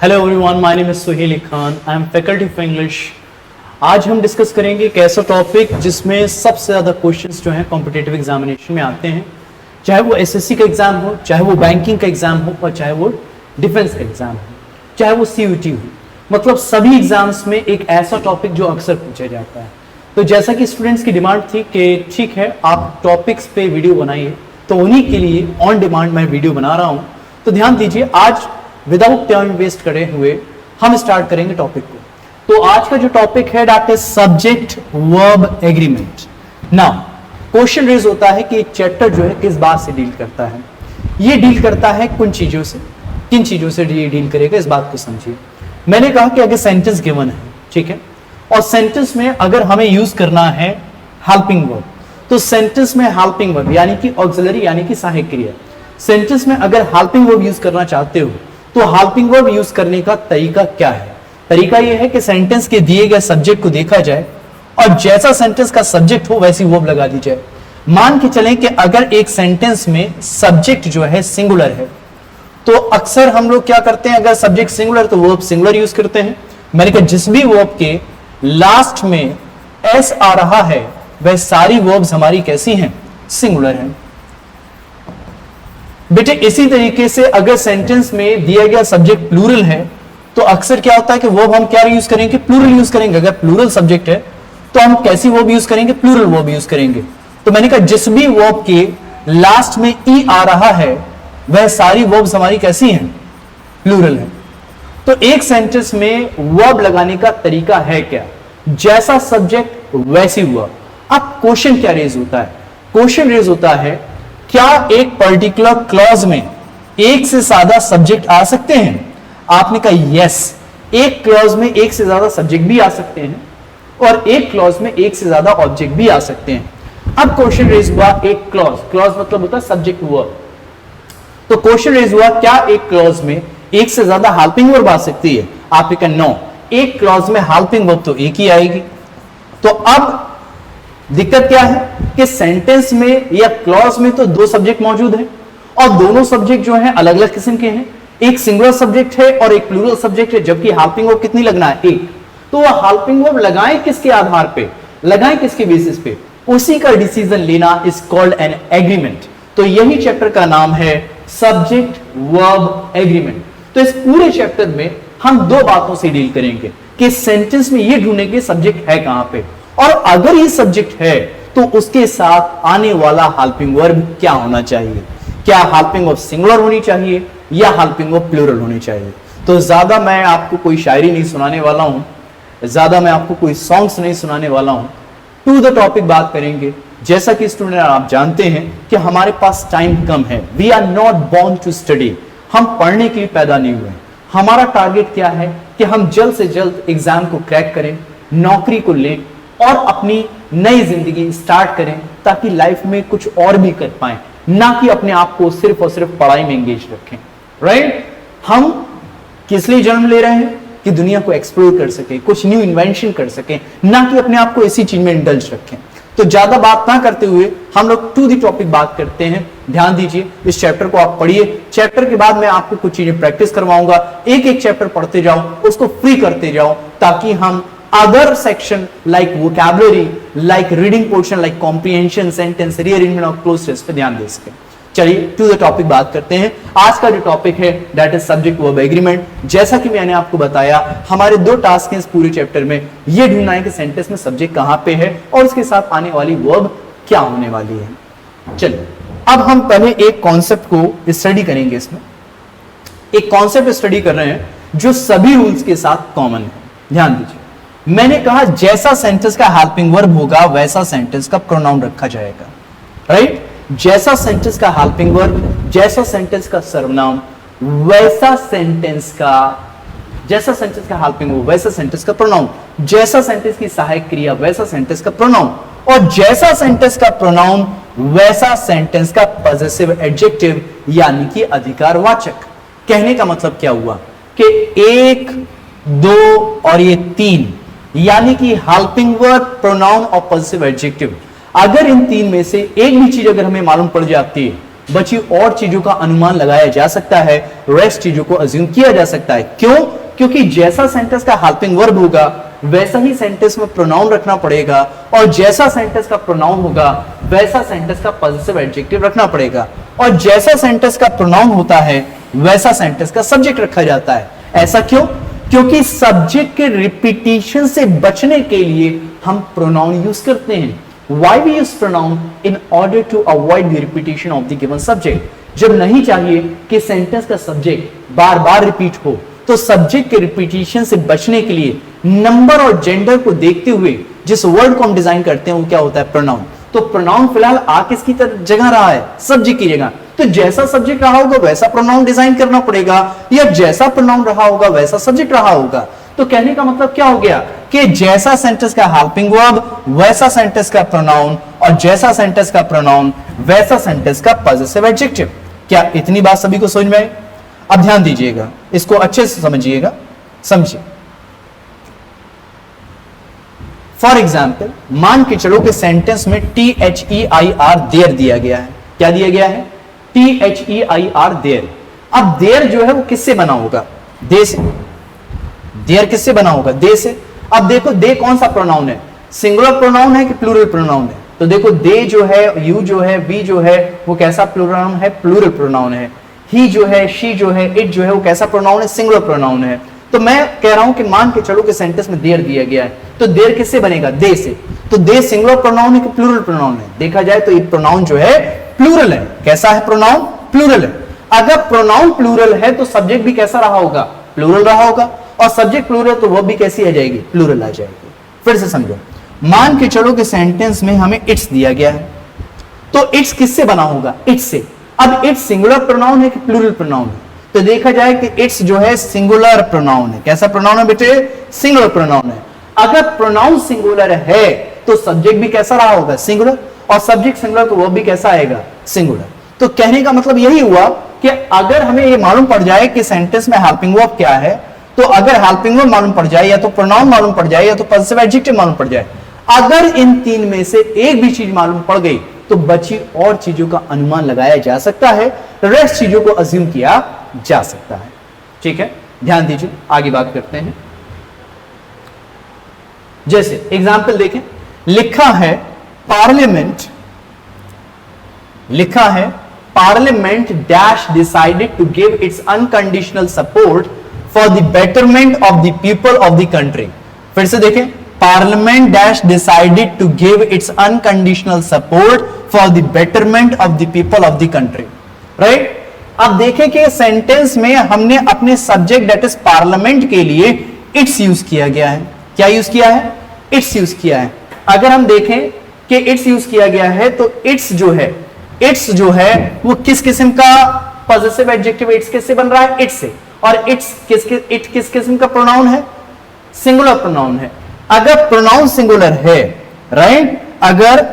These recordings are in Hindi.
Hello everyone, my name is Suhel Khan. I am faculty of English. आज हम डिस्कस करेंगे एक ऐसा टॉपिक जिसमें सबसे ज़्यादा क्वेश्चंस जो हैं कॉम्पिटिटिव एग्जामिनेशन में आते हैं, चाहे वो एसएससी का एग्जाम हो, चाहे वो बैंकिंग का एग्जाम हो, और चाहे वो डिफेंस का एग्जाम हो, चाहे वो सीयूटी हो। मतलब सभी एग्जाम्स में एक ऐसा टॉपिक जो अक्सर पूछा जाता है। तो जैसा कि स्टूडेंट्स की डिमांड थी कि ठीक है आप टॉपिक्स पे वीडियो बनाइए, तो उन्हीं के लिए ऑन डिमांड मैं वीडियो बना रहा हूँ। तो ध्यान दीजिए, आज विदाउट टाइम वेस्ट करे हुए हम स्टार्ट करेंगे टॉपिक को। तो आज का जो टॉपिक है that is subject verb agreement. Now question raise होता है कि एक चैप्टर जो है किस बात से डील करता है। ये डील करता है कुछ चीजों से, किन चीजों से ये डील करेगा इस बात को समझिए। मैंने कहा कि अगर सेंटेंस गिवन है, ठीक है, और सेंटेंस में अगर हमें यूज करना है हेल्पिंग वर्ब, तो सेंटेंस में हेल्पिंग वर्ब यानी कि ऑक्सिलरी यानी कि सहायक क्रिया, सेंटेंस में अगर हेल्पिंग वर्ब यूज करना चाहते हो तो हेल्पिंग वर्ब यूज करने का तरीका क्या है। तरीका यह है कि सेंटेंस के दिए गए सब्जेक्ट को देखा जाए और जैसा सेंटेंस का सब्जेक्ट हो वैसी वर्ब लगा दी जाए। मान के चलें कि अगर एक सेंटेंस में सब्जेक्ट जो है सिंगुलर है, तो अक्सर हम लोग क्या करते हैं, अगर सब्जेक्ट सिंगुलर तो वर्ब सिंगुलर यूज करते हैं। मैंने कहा जिस भी वर्ब के लास्ट में एस आ रहा है वह सारी वर्ब्स हमारी कैसी हैं, सिंगुलर हैं। बेटे इसी तरीके से अगर सेंटेंस में दिया गया सब्जेक्ट प्लूरल है तो अक्सर क्या होता है कि वर्ब हम क्या यूज करेंगे, प्लूरल यूज करेंगे। अगर प्लूरल सब्जेक्ट है तो हम कैसी वर्ब यूज करेंगे, प्लूरल वर्ब यूज करेंगे। तो मैंने कहा जिस भी वर्ब के लास्ट में ई आ रहा है वह सारी वर्ब्स हमारी कैसी हैं, प्लूरल है। तो एक सेंटेंस में वर्ब लगाने का तरीका है क्या, जैसा सब्जेक्ट वैसी वर्ब। अब क्वेश्चन क्या रेज होता है, क्वेश्चन रेज होता है क्या एक पर्टिकुलर क्लॉज में एक से ज्यादा सब्जेक्ट आ सकते हैं। आपने कहा यस, एक क्लॉज में एक से ज्यादा सब्जेक्ट भी आ सकते हैं और एक क्लॉज में एक से ज्यादा ऑब्जेक्ट भी आ सकते हैं। अब क्वेश्चन रेज हुआ एक क्लॉज, क्लॉज मतलब होता है सब्जेक्ट वर्ब। तो क्वेश्चन रेज हुआ क्या एक क्लॉज में एक से ज्यादा हेल्पिंग वर्ब आ सकती है। आपने कहा नो, एक क्लॉज में हेल्पिंग वर्ब तो एक ही आएगी। तो अब दिक्कत क्या है कि सेंटेंस में या क्लॉज में तो दो सब्जेक्ट मौजूद हैं और दोनों सब्जेक्ट जो हैं अलग अलग किस्म के हैं। एक सिंगुलर सब्जेक्ट है और एक प्लूरल सब्जेक्ट है, जबकि हेल्पिंग वर्ब कितनी लगना है, एक। तो वह हेल्पिंग वर्ब लगाएं किसके आधार पे, लगाएं किसके बेसिस पे, उसी का डिसीजन लेना इज कॉल्ड एन एग्रीमेंट। तो यही चैप्टर का नाम है सब्जेक्ट वर्ब एग्रीमेंट। तो इस पूरे चैप्टर में हम दो बातों से डील करेंगे कि सेंटेंस में ये ढूंढेंगे सब्जेक्ट है कहां पे, और अगर ये सब्जेक्ट है तो उसके साथ आने वाला हेल्पिंग वर्ब क्या होना चाहिए। क्या हेल्पिंग वर्ब सिंगुलर होनी चाहिए या हेल्पिंग वर्ब प्लूरल होनी चाहिए। तो ज्यादा मैं आपको कोई शायरी नहीं सुनाने वाला हूं, ज्यादा मैं आपको कोई सॉन्ग्स नहीं सुनाने वाला हूं, टू द टॉपिक बात करेंगे। जैसा कि स्टूडेंट आप जानते हैं कि हमारे पास टाइम कम है, we are not born to study, हम पढ़ने के लिए पैदा नहीं हुए। हमारा टारगेट क्या है कि हम जल्द से जल्द एग्जाम को क्रैक करें, नौकरी को लें और अपनी नई जिंदगी स्टार्ट करें, ताकि लाइफ में कुछ और भी कर पाएं, ना कि अपने आप को सिर्फ और सिर्फ पढ़ाई में एंगेज रखें। राइट? हम किस लिए जन्म ले रहे हैं कि दुनिया को एक्सप्लोर कर सकें, कुछ न्यू इन्वेंशन कर सकें, ना कि अपने आप को इसी चीज में इंडल्ज रखें। तो ज्यादा बात ना करते हुए हम लोग टू दी टॉपिक बात करते हैं। ध्यान दीजिए, इस चैप्टर को आप पढ़िए, चैप्टर के बाद मैं आपको कुछ चीजें प्रैक्टिस करवाऊंगा। एक एक चैप्टर पढ़ते जाओ, उसको फ्री करते जाओ, ताकि हम other section like vocabulary, like reading portion, like comprehension, sentence, rearrangement और close test पे ध्यान दे सकें। चलिए टू द टॉपिक बात करते हैं। आज का जो टॉपिक है that is subject verb agreement. जैसा कि मैंने आपको बताया, हमारे दो टास्क हैं इस पूरे चैप्टर में, ये ढूंढना है कि सेंटेंस में सब्जेक्ट कहां पे है और उसके साथ आने वाली वर्ब क्या होने वाली है। चलिए अब हम पहले एक कॉन्सेप्ट को स्टडी करेंगे। इसमें एक कॉन्सेप्ट स्टडी कर रहे हैं जो सभी रूल्स के साथ कॉमन है। ध्यान दीजिए, मैंने कहा जैसा सेंटेंस का हेल्पिंग वर्ब होगा वैसा सेंटेंस का प्रोनाउन रखा जाएगा। राइट? जैसा सेंटेंस का हेल्पिंग वर्ब, जैसा सेंटेंस का सर्वनाम, वैसा सेंटेंस का, जैसा सेंटेंस का हेल्पिंग वर्ब वैसा सेंटेंस का प्रोनाउन, जैसा सेंटेंस की सहायक क्रिया वैसा सेंटेंस का प्रोनाउन, और जैसा सेंटेंस का प्रोनाउन वैसा सेंटेंस का पॉजेसिव एडजेक्टिव यानी कि अधिकारवाचक। कहने का मतलब क्या हुआ कि एक, दो और ये तीन, यानी कि हेल्पिंग वर्ब, प्रोनाउन और पॉजिटिव एडजेक्टिव, अगर इन तीन में से एक भी चीज अगर हमें मालूम पड़ जाती है बची और चीजों का अनुमान लगाया जा सकता है, रेस्ट चीजों को अज्यूम किया जा सकता है। क्यों? क्योंकि जैसा सेंटेंस का हेल्पिंग वर्ब होगा वैसा ही सेंटेंस में प्रोनाउन रखना पड़ेगा, और जैसा सेंटेंस का प्रोनाउन होगा वैसा सेंटेंस का पॉजिटिव एडजेक्टिव रखना पड़ेगा, और जैसा सेंटेंस का प्रोनाउन होता है वैसा सेंटेंस का सब्जेक्ट रखा जाता है। ऐसा क्यों? क्योंकि सब्जेक्ट के रिपीटिशन से बचने के लिए हम प्रोनाउन यूज करते हैं। Why we use pronoun? In order to avoid the repetition of the given subject. जब नहीं चाहिए कि सेंटेंस का सब्जेक्ट बार बार रिपीट हो, तो सब्जेक्ट के रिपीटिशन से बचने के लिए नंबर और जेंडर को देखते हुए जिस वर्ड को हम डिजाइन करते हैं वो क्या होता है? प्रोनाउन। तो प्रोनाउन फिलहाल आ किसकी जगह रहा है? सब्जेक्ट की जगह। तो जैसा सब्जेक्ट रहा होगा वैसा प्रोनाउन डिजाइन करना पड़ेगा, या जैसा प्रोनाउन रहा होगा वैसा सब्जेक्ट रहा होगा। तो कहने का मतलब क्या हो गया कि जैसा सेंटेंस का हेल्पिंग वर्ब वैसा सेंटेंस का प्रोनाउन, और जैसा सेंटेंस का प्रोनाउन वैसा सेंटेंस का पॉजिटिव एडजेक्टिव। क्या इतनी बात सभी को समझ में आई? अब ध्यान दीजिएगा, इसको अच्छे से समझिएगा, समझिए। फॉर एग्जाम्पल मान के चलो कि सेंटेंस में THEIR देयर दिया गया है। क्या दिया गया है? THEIR there. अब देयर जो है वो किससे बना होगा? दे से। देयर किससे बना होगा? दे से। अब देखो दे कौन सा प्रोनाउन है? सिंगुलर प्रोनाउन है कि प्लूरल प्रोनाउन है? तो देखो दे जो है, यू जो है, वी जो है वो कैसा प्रोनाउन है? प्लूरल प्रोनाउन है। ही जो है, शी जो है, इट जो है वो कैसा प्रोनाउन है? सिंगुलर प्रोनाउन है। तो मैं कह रहा हूं कि मान के चलो कि सेंटेंस में देयर दिया गया है, तो देयर किससे बनेगा? दे से। तो दे सिंगुलर प्रोनाउन है कि प्लूरल प्रोनाउन है? देखा जाए तो ये प्रोनाउन जो है प्लूरल है। कैसा है प्रोनाउन? प्लूरल है। अगर प्रोनाउन प्लूरल है तो सब्जेक्ट भी कैसा रहा होगा? प्लूरल रहा होगा, और सब्जेक्ट प्लूरल तो वो भी कैसी आ जाएगी? प्लूरल आ जाएगी। फिर से समझो, मान के चलो कि सेंटेंस में हमें इट्स दिया गया है, तो इट्स किससे बना होगा? इट्स से। अब इट्स सिंगुलर प्रोनाउन है कि प्लूरल प्रोनाउन है? तो देखा जाए कि इट्स जो है सिंगुलर प्रोनाउन है। कैसा प्रोनाउन है बेटे? सिंगुलर प्रोनाउन है। अगर प्रोनाउन सिंगुलर है तो सब्जेक्ट भी कैसा रहा होगा? सिंगुलर, और सब्जेक्ट सिंगुलर तो वो भी कैसा आएगा? सिंगुलर। तो कहने का मतलब यही हुआ कि अगर हमें ये मालूम पड़ जाए कि सेंटेंस में हेल्पिंग वर्ब क्या है, तो अगर हेल्पिंग वर्ब मालूम पड़ जाए, या तो प्रोनाउन मालूम पड़ जाए, या तो पॉजिटिव एडजेक्टिव मालूम पड़ जाए, अगर इन तीन में से एक भी चीज मालूम पड़ गई तो बची और चीजों का अनुमान लगाया जा सकता है, रेस्ट चीजों को अज्यूम किया जा सकता है। ठीक है, ध्यान दीजिए, आगे बात करते हैं। जैसे एग्जाम्पल देखें, लिखा है पार्लियामेंट, लिखा है parliament dash decided to give its unconditional support for the betterment of the people of the country. फिर से देखें, parliament dash decided to give its unconditional support for the betterment of the people of the country. Right? अब देखें कि सेंटेंस में हमने अपने सब्जेक्ट दैट इज पार्लियामेंट के लिए इट्स यूज किया गया है। क्या यूज किया है? इट्स यूज किया है। अगर हम देखें कि इट्स यूज किया गया है तो इट्स जो है वो किस किस्म का पॉजिटिव एडजेक्टिव? इट्स किससे बन रहा है? इट्स से। और इट्स किस किस्म का प्रोनाउन है? सिंगुलर प्रोनाउन है। अगर प्रोनाउन सिंगुलर है, राइट, अगर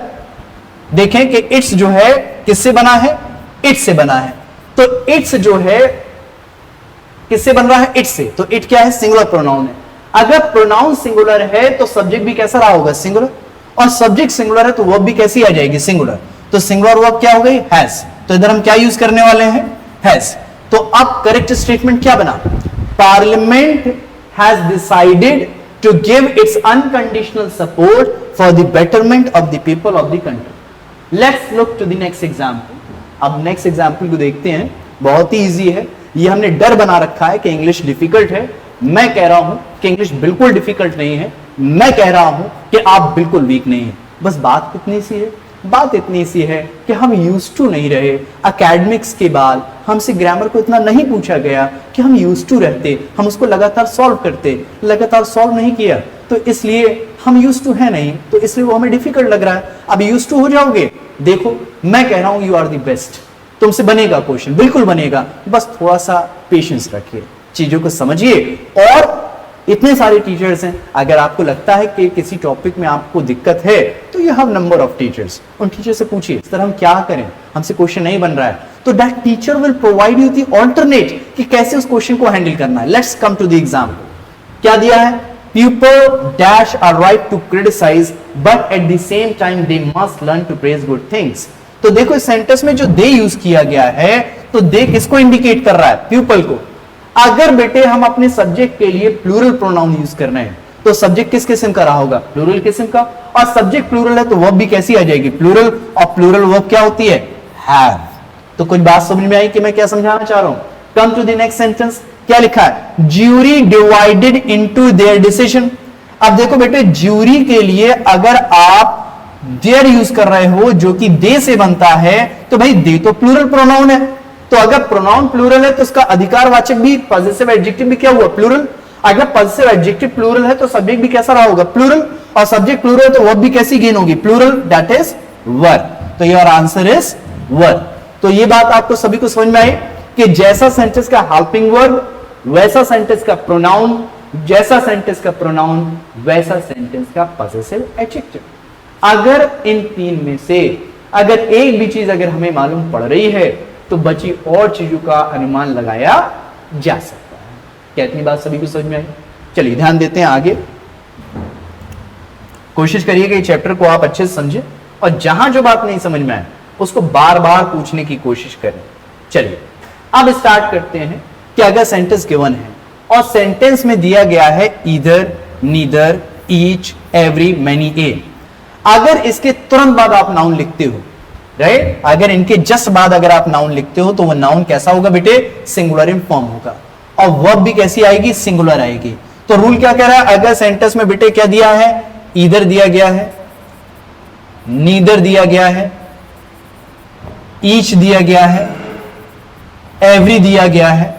देखें कि इट्स जो है किससे बना है? इट्स से बना है। तो इट्स जो है किससे बन रहा है? इट्स से। तो इट क्या है? सिंगुलर प्रोनाउन है। अगर प्रोनाउन सिंगुलर है तो सब्जेक्ट भी कैसा रहा होगा? सिंगुलर, और सब्जेक्ट सिंगुलर है तो वर्ब भी कैसी आ जाएगी? सिंगुलर। तो सिंगुलर वर्ब क्या हो गई? हैज। तो इधर हम क्या यूज करने वाले हैं? हैज। तो अब करेक्ट स्टेटमेंट क्या बना? Parliament has decided to give its unconditional support for the betterment of the people of the country. Let's look to the next example. अब next example को देखते हैं। बहुत ही easy है। ये हमने डर बना रखा है कि इंग्लिश डिफिकल्ट है। मैं कह रहा हूं कि इंग्लिश बिल्कुल डिफिकल्ट नहीं है। मैं कह रहा हूं कि आप बिल्कुल वीक नहीं है। बस बात कितनी सी है? बात इतनी सी है कि हम यूज टू नहीं रहे। एकेडमिक्स के बाद हमसे ग्रामर को इतना नहीं पूछा गया कि हम यूज टू रहते, हम उसको लगातार सॉल्व करते, लगातार सॉल्व नहीं किया, तो इसलिए हम यूज टू है नहीं, तो इसलिए वो हमें डिफिकल्ट लग रहा है। अब यूज टू हो जाओगे। देखो मैं कह रहा हूं यू आर द बेस्ट, तुमसे बनेगा क्वेश्चन, बिल्कुल बनेगा। बस थोड़ा सा पेशेंस रखिए, चीजों को समझिए। और इतने सारे टीचर्स हैं, अगर आपको लगता है कि किसी टॉपिक में आपको दिक्कत है तो you have number of teachers, उन टीचर से पूछिए इस तरह हम क्या करें, हमसे क्वेश्चन नहीं बन रहा है, तो that teacher will provide you the alternate कि कैसे उस क्वेश्चन को हैंडल करना है। Let's come to the example. क्या दिया है? People dash are right to criticise but at the same time they must learn to praise good things. तो देखो इस सेंटेंस में जो दे यूज किया गया है, तो दे किसको इंडिकेट कर रहा है? प्यूपल को। अगर बेटे हम अपने सब्जेक्ट के लिए प्लूरल प्रोनाउन यूज कर रहे हैं, तो सब्जेक्ट किस किस्म का रहा होगा? प्लूरल किस्म का। और सब्जेक्ट प्लूरल है तो वर्ब भी कैसी आ जाएगी? प्लूरल। और प्लूरल वर्ब क्या होती है? हैव। तो कुछ बात समझ में आई कि मैं क्या समझाना चाह रहा हूं? Come to the next sentence. क्या लिखा है? Jury divided into their decision. अब देखो बेटे, ज्यूरी के लिए अगर आप देयर यूज कर रहे हो जो कि दे से बनता है, तो भाई दे तो प्लूरल प्रोनाउन है, तो अगर प्रोनाउन प्लूरल है तो उसका अधिकारवाचक भी पॉजिटिव एडजेक्टिव भी क्या हुआ? प्लूरल। अगर पॉजिटिव एडजेक्टिव प्लूरल है तो सब्जेक्ट भी कैसा रहा होगा? प्लूरल। और सब्जेक्ट प्लूरल है तो वर्ब भी कैसी गेन होगी? Plural, that is verb. तो योर आंसर इज वर्ब। तो ये बात आपको सभी को समझ में आई कि जैसा सेंटेंस का हेल्पिंग वर्ब वैसा सेंटेंस का प्रोनाउन, जैसा सेंटेंस का प्रोनाउन वैसा सेंटेंस का पॉजिटिव एडजेक्टिव। अगर इन तीन में से अगर एक भी चीज अगर हमें मालूम पड़ रही है तो बची और चीजों का अनुमान लगाया जा सकता है। क्या इतनी बात सभी को समझ में आई? चलिए ध्यान देते हैं आगे। कोशिश करिए कि चैप्टर को आप अच्छे से समझें और जहां जो बात नहीं समझ में आए उसको बार बार पूछने की कोशिश करें। चलिए अब स्टार्ट करते हैं कि अगर सेंटेंस गिवन है और सेंटेंस में दिया गया है either, neither, each, every, many, a. अगर इसके तुरंत बाद आप नाउन लिखते हो, राइट, अगर इनके जस्ट बाद अगर आप नाउन लिखते हो तो वो नाउन कैसा होगा बेटे? सिंगुलर इन फॉर्म होगा। और वर्ब भी कैसी आएगी? सिंगुलर आएगी। तो रूल क्या कह रहा है? अगर सेंटेंस में बेटे क्या दिया है? ईदर दिया गया है, नीदर दिया गया है, ईच दिया गया है, एवरी दिया गया है,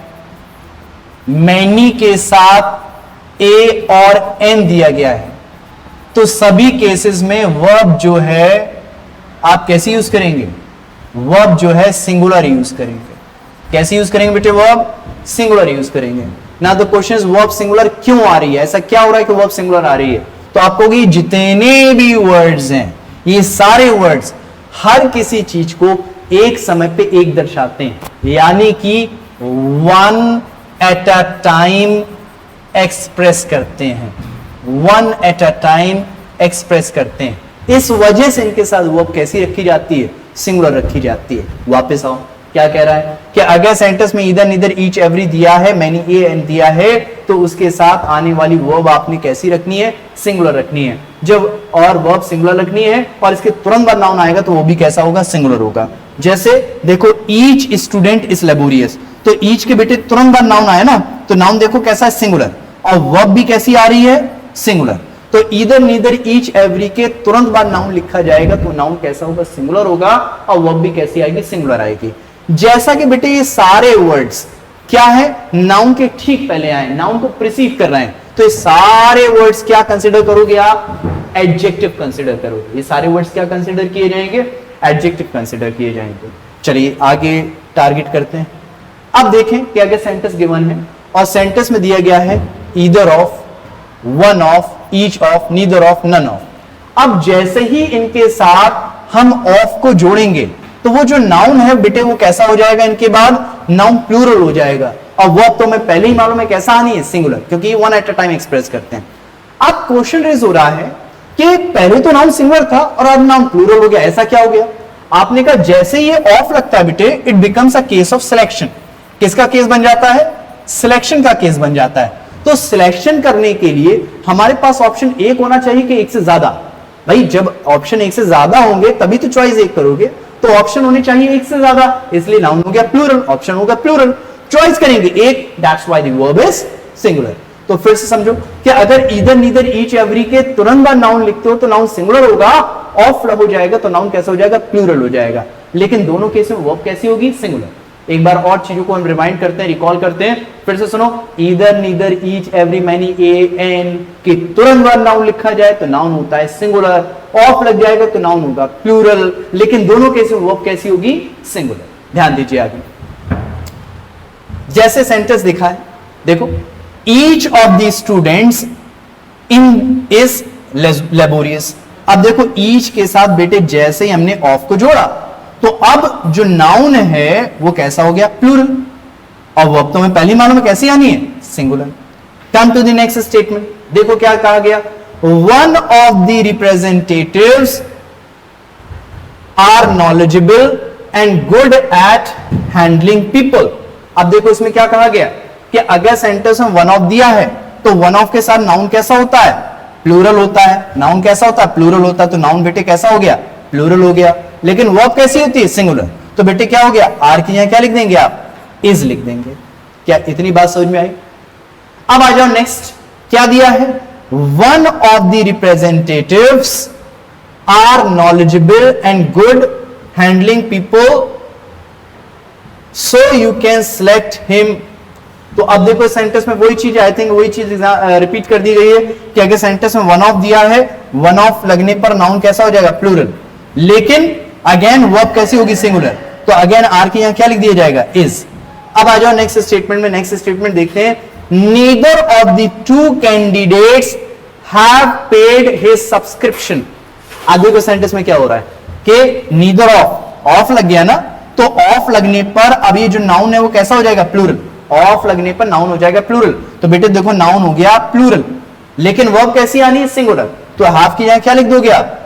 मैनी के साथ ए और एन दिया गया है, तो सभी केसेस में वर्ब जो है आप कैसे यूज करेंगे? वर्ब जो है सिंगुलर यूज करेंगे। कैसे यूज करेंगे बेटे? वर्ब सिंगुलर यूज करेंगे ना। तो क्वेश्चन इज वर्ब सिंगुलर क्यों आ रही है? ऐसा क्या हो रहा है कि वर्ब सिंगुलर आ रही है? तो आप कहोगे जितने भी वर्ड्स हैं, ये सारे वर्ड्स हर किसी चीज को एक समय पे एक दर्शाते हैं, यानी कि one at a time express करते हैं। One at a time express करते हैं। इस वजह से इनके साथ वर्ब कैसी रखी जाती है? सिंगुलर रखी जाती है। वापस आओ, क्या कह रहा है कि अगर सेंटेंस में ईदर, नीदर, ईच, एवरी दिया है, मैनी, ए, एन दिया है, तो उसके साथ आने वाली वर्ब आपने कैसी रखनी है? सिंगुलर रखनी है। जब और वर्ब सिंगुलर रखनी है और इसके तुरंत बाद नाउन आएगा तो वो भी कैसा होगा? सिंगुलर होगा। जैसे देखो, ईच स्टूडेंट इज लेबोरियस, तो ईच के बेटे तुरंत बाद नाउन आया ना, तो नाउन देखो कैसा है? सिंगुलर। और वर्ब भी कैसी आ रही है? सिंगुलर। तो ईदर, नीदर, ईच, एवरी के तुरंत बाद नाउन लिखा जाएगा तो नाउन कैसा होगा? सिंगुलर होगा। और वर्ब भी कैसी आएगी? सिंगुलर आएगी। जैसा कि बेटे ये सारे वर्ड्स क्या है? नाउन के ठीक पहले आए, नाउन को प्रिसीव कर रहे हैं, तो ये सारे वर्ड्स क्या कंसिडर करोगे आप? एडजेक्टिव कंसिडर करोगे। ये सारे वर्ड्स क्या कंसिडर किए जाएंगे? एडजेक्टिव कंसिडर किए जाएंगे। चलिए आगे टारगेट करते हैं। अब देखें कि अगर सेंटेंस गिवन है और सेंटेंस में दिया गया है either of, one of, each of, neither of, none of. अब जैसे ही इनके साथ हम ऑफ को जोड़ेंगे तो वो जो नाउन है बेटे वो कैसा हो जाएगा? इनके बाद नाउन प्लूरल हो जाएगा। और वर्ब तो मैं पहले ही मालूम है कैसा आनी है? सिंगुलर, क्योंकि one at a time express करते हैं। अब क्वेश्चन रेज हो रहा है कि पहले तो नाउन सिंगुलर था और अब नाउन प्लूरल हो गया, ऐसा क्या हो गया? आपने कहा जैसे ये ऑफ लगता है बेटे, it becomes a case of selection. किसका केस बन जाता है? सिलेक्शन का केस बन जाता है। तो सिलेक्शन करने के लिए हमारे पास ऑप्शन एक होना चाहिए कि एक से ज्यादा। भाई जब ऑप्शन एक से ज्यादा होंगे तभी तो चॉइस एक करोगे, तो ऑप्शन होने चाहिए एक से ज्यादा, इसलिए नाउन हो गया प्लूरल, ऑप्शन होगा प्लूरल। चॉइस करेंगे एक, that's why the verb is singular. तो फिर से समझो कि अगर ईदर, नीदर, ईच, एवरी के तुरंत बाद नाउन लिखते हो तो नाउन सिंगुलर होगा, ऑफ हो जाएगा तो नाउन कैसा हो जाएगा? प्लूरल हो जाएगा। लेकिन दोनों केस में वर्ब कैसी होगी? सिंगुलर। एक बार और चीजों को हम रिमाइंड करते हैं, रिकॉल करते हैं, फिर से सुनो। Either, neither, each, every, many, a, an के तुरंत बाद नाउन लिखा जाए तो नाउन होता है सिंगुलर, ऑफ लग जाएगा तो नाउन होगा प्लूरल, लेकिन दोनों केस में वर्ब कैसी होगी? सिंगुलर। ध्यान दीजिए आगे, जैसे सेंटेंस दिखा है, देखो, each of the students in is laborious. अब देखो ईच के साथ बेटे जैसे ही हमने ऑफ को जोड़ा तो अब जो नाउन है वो कैसा हो गया? प्लूरल। और वर्ब तो हमें पहली मालूम है कैसी आनी है? Singular. Come to the next statement, देखो क्या कहा गया? One of the representatives are knowledgeable and good at handling people. अब देखो इसमें क्या कहा गया कि अगर सेंटेंस में वन ऑफ दिया है तो वन ऑफ के साथ नाउन कैसा होता है, प्लूरल होता है। नाउन कैसा होता है, प्लूरल होता है। तो नाउन बेटे कैसा हो गया, प्लूरल हो गया। लेकिन वर्ब कैसी होती है, सिंगुलर। तो बेटे क्या हो गया, आर की यहां क्या लिख देंगे आप, इज लिख देंगे। क्या इतनी बात समझ में आई? अब आ जाओ नेक्स्ट, क्या दिया है, one of the representatives are knowledgeable and good handling people so you can select him. तो अब देखो सेंटेंस में वही चीज, आई थिंक वही चीज रिपीट कर दी गई है कि अगर सेंटेंस में वन ऑफ दिया है, वन ऑफ लगने पर नाउन कैसा हो जाएगा, प्लूरल। लेकिन अगेन वर्ब कैसी होगी, सिंगुलर। तो अगेन आर के यहां क्या लिख दिया जाएगा, इज। अब आ जाओ नेक्स्ट स्टेटमेंट में। नेक्स्ट स्टेटमेंट देखते हैं, neither of the two candidates have paid his subscription. अब देखो सेंटेंस में क्या हो रहा है कि नीदर ऑफ लग गया ना, तो ऑफ लगने पर अब ये जो नाउन है वो कैसा हो जाएगा, प्लूरल। ऑफ लगने पर नाउन हो जाएगा प्लूरल। तो बेटे देखो नाउन हो गया प्लूरल, लेकिन वर्ब कैसी आनी है, सिंगुलर। तो हाफ की यहां क्या लिख दोगे आप,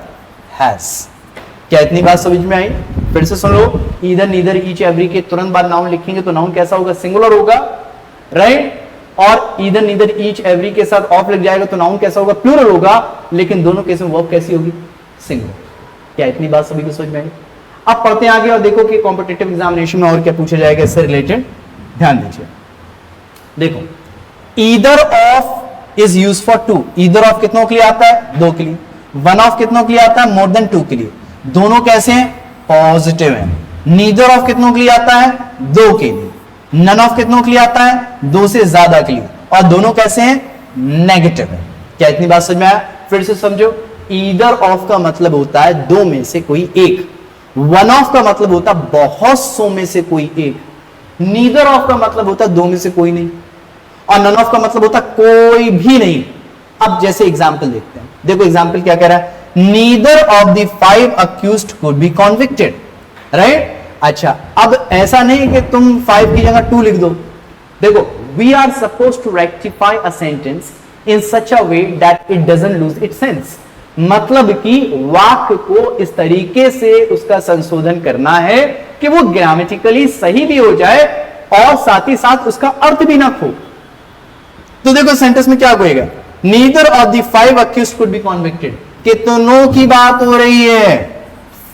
हैज। क्या इतनी बात समझ में आई? फिर से सुन लो, इधर नीदर ईच एवरी के तुरंत बाद नाउन लिखेंगे तो नाउन कैसा होगा, सिंगुलर होगा, राइट। और इधर नीदर ईच एवरी के साथ ऑफ लग जाएगा तो नाउन कैसा होगा, प्लूरल होगा। लेकिन दोनों केस में वर्ब कैसी होगी, सिंगुलर। क्या इतनी बात सभी को समझ में आई? अब पढ़ते हैं आगे और देखो कि कॉम्पिटिटिव एग्जामिनेशन में और क्या पूछा जाएगा इससे रिलेटेड। ध्यान दीजिए, देखो either of is use for two. Either of कितनों के लिए आता है, दो के लिए। वन ऑफ कितनों के लिए आता है, मोर देन टू के लिए। दोनों कैसे हैं, पॉजिटिव हैं। नीदर ऑफ कितनों के लिए आता है, दो के लिए। नन ऑफ कितनों के लिए आता है, दो से ज्यादा के लिए। और दोनों कैसे हैं, नेगेटिव है। क्या इतनी बात समझ में आया? फिर से समझो, ईदर ऑफ का मतलब होता है दो में से कोई एक। वन ऑफ का मतलब होता है बहुत सौ में से कोई एक। नीदर ऑफ का मतलब होता है दो में से कोई नहीं। और नन ऑफ का मतलब होता है कोई भी नहीं। अब जैसे एग्जाम्पल देखते हैं, देखो एग्जाम्पल क्या कह रहा है, neither of the 5 accused could be convicted, right. अच्छा, अब ऐसा नहीं कि तुम 5 की जगह 2 लिख दो। देखो, we are suppose to rectify a sentence in such a way that it doesn't lose its sense. मतलब कि वाक्य को इस तरीके से उसका संशोधन करना है कि वो ग्रामेटिकली सही भी हो जाए और साथ ही साथ उसका अर्थ भी ना खो। तो देखो सेंटेंस में क्या होएगा, neither of the 5 accused could be convicted. कितनों की बात हो रही है,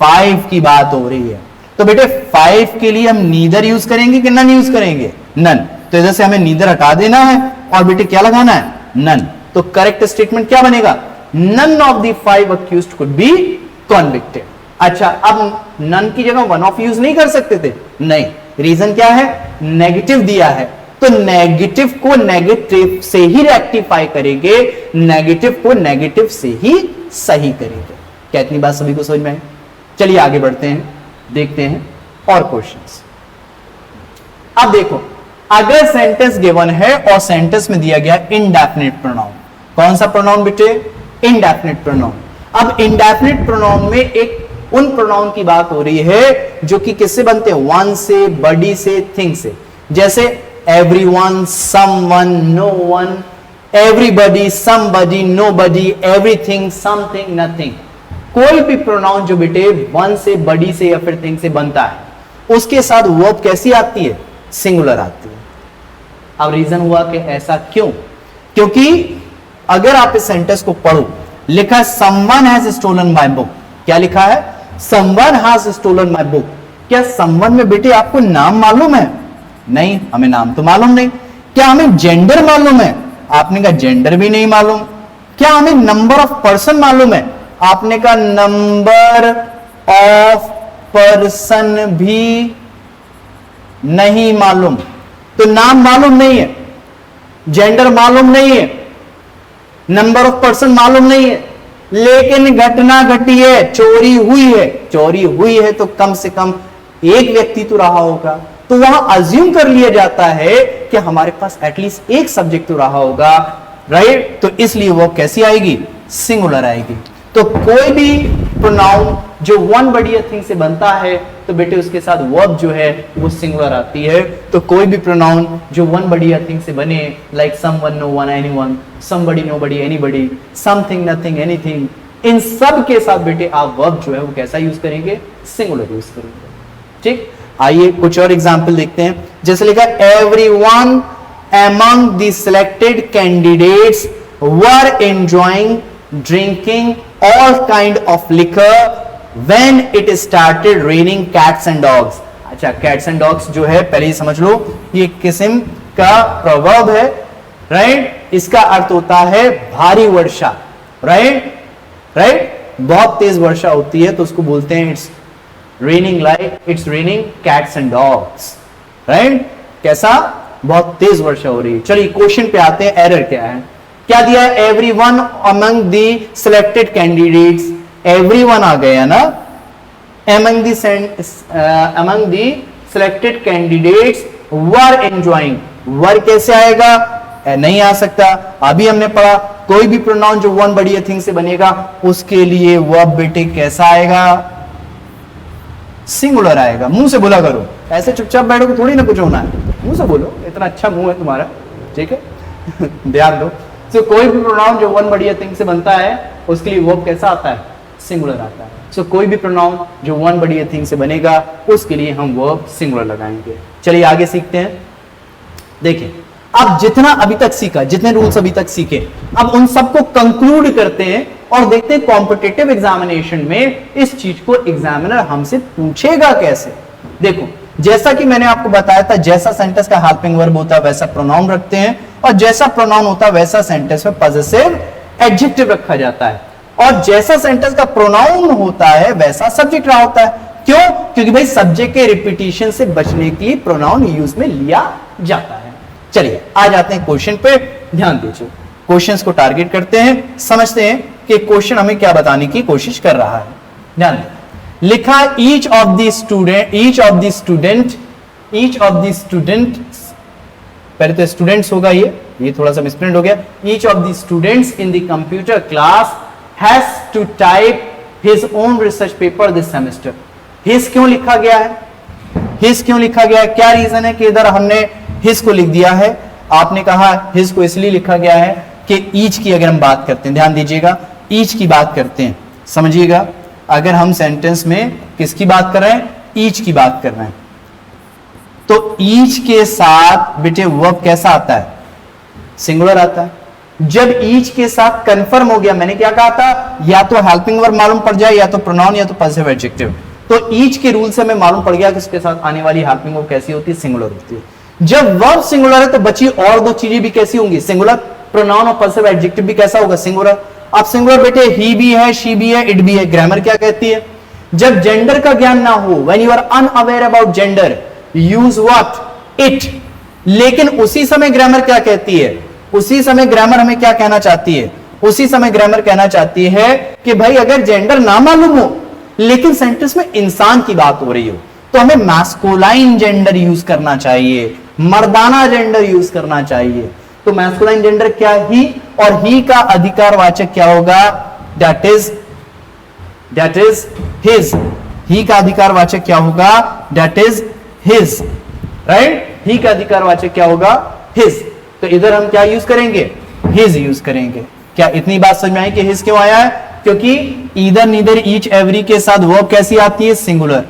5 की बात हो रही है। तो बेटे 5 के लिए हम नीदर यूज करेंगे कि नन यूज करेंगे, नन। तो इधर से हमें नीदर हटा देना है और बेटे क्या लगाना है, नन। तो करेक्ट स्टेटमेंट क्या बनेगा, none of the 5 accused could be convicted. अच्छा, अब नन की जगह वन ऑफ यूज नहीं कर सकते थे, नहीं। रीजन क्या है, नेगेटिव दिया है। तो नेगेटिव को नेगेटिव से ही रेक्टिफाई करेंगे, नेगेटिव को नेगेटिव से ही सही करेंगे। क्या इतनी बात सभी को समझ में आई? चलिए आगे बढ़ते हैं, देखते हैं और क्वेश्चंस। अब देखो, अगर सेंटेंस गिवन है और सेंटेंस में दिया गया इंडेफिनिट प्रोनाउन, कौन सा प्रोनाउन बेटे, इंडेफिनिट प्रोनाउन। अब इंडेफिनिट प्रोनाउन में एक उन प्रोनाउन की बात हो रही है जो कि किससे बनते हैं, वन से, बडी से, थिंग से। जैसे everyone, someone, no one, everybody, somebody, nobody, everything, something, nothing। कोई भी प्रोनाउन जो बेटे वन से, बडी से या फिर थिंग से बनता है, उसके साथ वर्ब कैसी आती है, सिंगुलर आती है। अब रीजन हुआ कि ऐसा क्यों, क्योंकि अगर आप इस सेंटेंस को पढ़ो, लिखा है someone has stolen my book। क्या लिखा है, someone has stolen my book। क्या someone में बेटे आपको नाम मालूम है, नहीं, हमें नाम तो मालूम नहीं। क्या हमें जेंडर मालूम है, आपने कहा जेंडर भी नहीं मालूम। क्या हमें नंबर ऑफ पर्सन मालूम है, आपने कहा नंबर ऑफ पर्सन भी नहीं मालूम। तो नाम मालूम नहीं है, जेंडर मालूम नहीं है, नंबर ऑफ पर्सन मालूम नहीं है, लेकिन घटना घटी है, चोरी हुई है। चोरी हुई है तो कम से कम एक व्यक्ति तो रहा होगा। तो वहां अज्यूम कर लिया जाता है कि हमारे पास एटलीस्ट एक सब्जेक्ट तो रहा होगा, राइट। तो इसलिए वो कैसी आएगी, सिंगुलर आएगी। तो कोई भी प्रोनाउन जो वन बड़ी थिंग से बनता है तो बेटे उसके साथ वर्ब जो है वो सिंगुलर आती है। तो कोई भी प्रोनाउन जो वन बड़ी थिंग से बने, like someone, no one, anyone, somebody, nobody, anybody, something, nothing, anything, इन सब के साथ बेटे आप वर्ब जो है वो कैसा यूज करेंगे, सिंगुलर यूज करेंगे। ठीक, आइए कुछ और एग्जाम्पल देखते हैं। जैसे लिखा everyone among the selected candidates were enjoying drinking all kind of liquor when it started raining cats and dogs। अच्छा, cats and dogs जो है पहले ही समझ लो ये किस्म का प्रवर्ब है, राइट। इसका अर्थ होता है भारी वर्षा, राइट, बहुत तेज वर्षा होती है तो उसको बोलते हैं it's raining cats and dogs, right. कैसा, बहुत तेज वर्षा हो रही है। चलिए क्वेश्चन पे आते हैं, एरर क्या है, क्या दिया है, everyone among the selected candidates, everyone आ गया ना, among the selected candidates were enjoying, were कैसे आएगा, नहीं आ सकता। अभी हमने पढ़ा कोई भी प्रोनाउन जो वन बड़ी थिंग से बनेगा उसके लिए वर्ब बेटे कैसा आएगा, सिंगुलर आएगा। मुंह से बोला करो, ऐसे चुपचाप बैठोगे थोड़ी ना कुछ होना है, मुंह से बोलो, इतना अच्छा मुंह है तुम्हारा, ठीक है। ध्यान दो, तो कोई भी प्रोनाउन जो वन बड़ी थिंग से बनता है उसके लिए वर्ब कैसा आता है, सिंगुलर आता है। सो कोई भी प्रोनाउन जो वन बड़ी थिंग से बनेगा उसके लिए हम वर्ब सिंगुलर लगाएंगे। चलिए आगे सीखते हैं। देखिए अब जितना अभी तक सीखा, जितने रूल्स अभी तक सीखे, अब उन सबको कंक्लूड करते हैं और देखते हैं कॉम्पिटिटिव एग्जामिनेशन में इस चीज को एग्जामिनर हमसे पूछेगा कैसे। देखो जैसा कि मैंने आपको बताया था, जैसा सेंटेंस का हेल्पिंग वर्ब होता है वैसा प्रोनाउन रखते हैं, और जैसा प्रोनाउन होता है वैसा सेंटेंस में पॉजेसिव एडजेक्टिव रखा जाता है, और जैसा सेंटेंस का प्रोनाउन होता है वैसा सब्जेक्ट रहा होता है। क्यों? क्योंकि भाई सब्जेक्ट के रिपीटिशन से बचने के लिए प्रोनाउन यूज में लिया जाता है। चलिए आ जाते हैं क्वेश्चन पे, ध्यान दीजिए, क्वेश्चंस को टारगेट करते हैं, समझते हैं कि क्वेश्चन हमें क्या बताने की कोशिश कर रहा है। ध्यान दें, लिखा ईच ऑफ द स्टूडेंट, पहले तो स्टूडेंट्स होगा, ये थोड़ा सा मिसप्रिंट हो गया, each of the students in the computer class has to type his own research paper this semester. His क्यों लिखा गया है, हिज क्यों लिखा गया है, क्या रीजन है कि इधर हमने हिज को लिख दिया है। आपने कहा हिज को इसलिए लिखा गया है कि ईच की अगर हम बात करते हैं, ध्यान दीजिएगा, ईच की बात करते हैं, समझिएगा, अगर हम सेंटेंस में किसकी बात कर रहे हैं, ईच की बात कर रहे हैं, तो ईच के साथ बेटे वर्ब कैसा आता है, सिंगुलर आता है। जब ईच के साथ कंफर्म हो गया, मैंने क्या कहा था, या तो हेल्पिंग वर्ब मालूम पड़ जाए, या तो प्रोनाउन, या तो पॉजिटिव एडजेक्टिव, तो ईच के रूल से हमें मालूम पड़ गया कि इसके साथ आने वाली हेल्पिंग वर्ब कैसी होती है, सिंगुलर होती है। जब वर्ब सिंगुलर है तो बची और दो चीजें भी कैसी होंगी, सिंगुलर, प्रोनाउन और पॉजिटिव एडजेक्टिव भी कैसा होगा, सिंगुलर। अब सिंगुलर बेटे ही भी है, शी भी है, इट भी है। ग्रामर क्या कहती है, जब जेंडर का ज्ञान ना हो, when you are unaware about gender, use what, it. लेकिन उसी समय ग्रामर क्या कहती है, उसी समय ग्रामर हमें क्या कहना चाहती है, उसी समय ग्रामर कहना चाहती है कि भाई अगर जेंडर ना मालूम हो लेकिन सेंटेंस में इंसान की बात हो रही हो तो हमें मैस्कुलाइन जेंडर यूज करना चाहिए, मर्दाना जेंडर यूज करना चाहिए। तो मैस्कुलाइन जेंडर क्या, ही, और ही का अधिकारवाचक क्या होगा, दैट इज हिज। ही का अधिकारवाचक क्या होगा, दैट इज हिज, राइट। ही का अधिकारवाचक क्या होगा, हिज। तो इधर हम क्या यूज करेंगे, हिज यूज करेंगे। क्या इतनी बात समझ में आई कि हिज क्यों आया है, क्योंकि इधर नीदर ईच एवरी के साथ वर्ब कैसी आती है, सिंगुलर,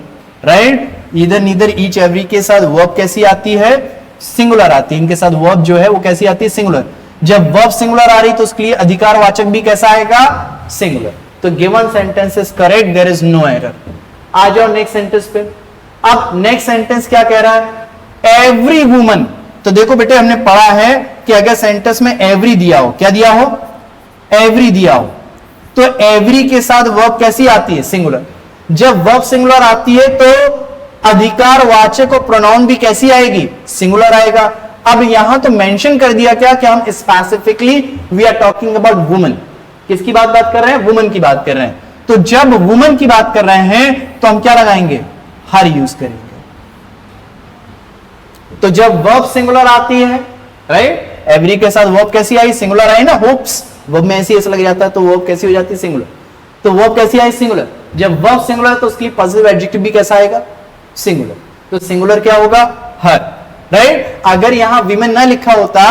राइट। इधर नीदर ईच एवरी के साथ वर्ब कैसी आती है, सिंगुलर आती है। इनके साथ वर्ब जो है वो कैसी आती है, सिंगुलर। जब वर्ब सिंगुलर आ रही तो उसके लिए अधिकारवाचक भी कैसा आएगा, सिंगुलर। तो given sentence is correct, there is no error. आ जाओ नेक्स्ट सेंटेंस पे। अब नेक्स्ट सेंटेंस क्या कह रहा है, एवरी वुमन। तो देखो बेटे हमने पढ़ा है कि अगर सेंटेंस में एवरी दिया हो, क्या दिया हो, एवरी दिया हो, तो एवरी के साथ वर्ब कैसी आती है, सिंगुलर। जब वर्ब सिंगुलर आती है तो अधिकारवाचक और प्रोनाउन भी कैसी आएगी, सिंगुलर आएगा। अब यहां तो मेंशन कर दिया क्या कि हम specifically we are talking about woman. किसकी बात कर रहे हैं, वुमन की बात कर रहे हैं। तो जब वुमन की बात कर रहे हैं तो हम क्या लगाएंगे, हर यूज करेंगे। तो जब वर्ब सिंगुलर आती है, राइट, एवरी के साथ वर्ब कैसी आई, सिंगुलर आई ना, होप्स, वर्ब में ऐसे लग जाता है तो वर्ब कैसी हो जाती है, सिंगुलर। तो वर्ब कैसी आई, सिंगुलर। जब वर्ब सिंगुलर है तो उसके लिए पॉजिटिव एडजेक्टिव भी कैसा आएगा, सिंगुलर। तो सिंगुलर क्या होगा, हर, राइट। अगर यहां विमेन ना लिखा होता,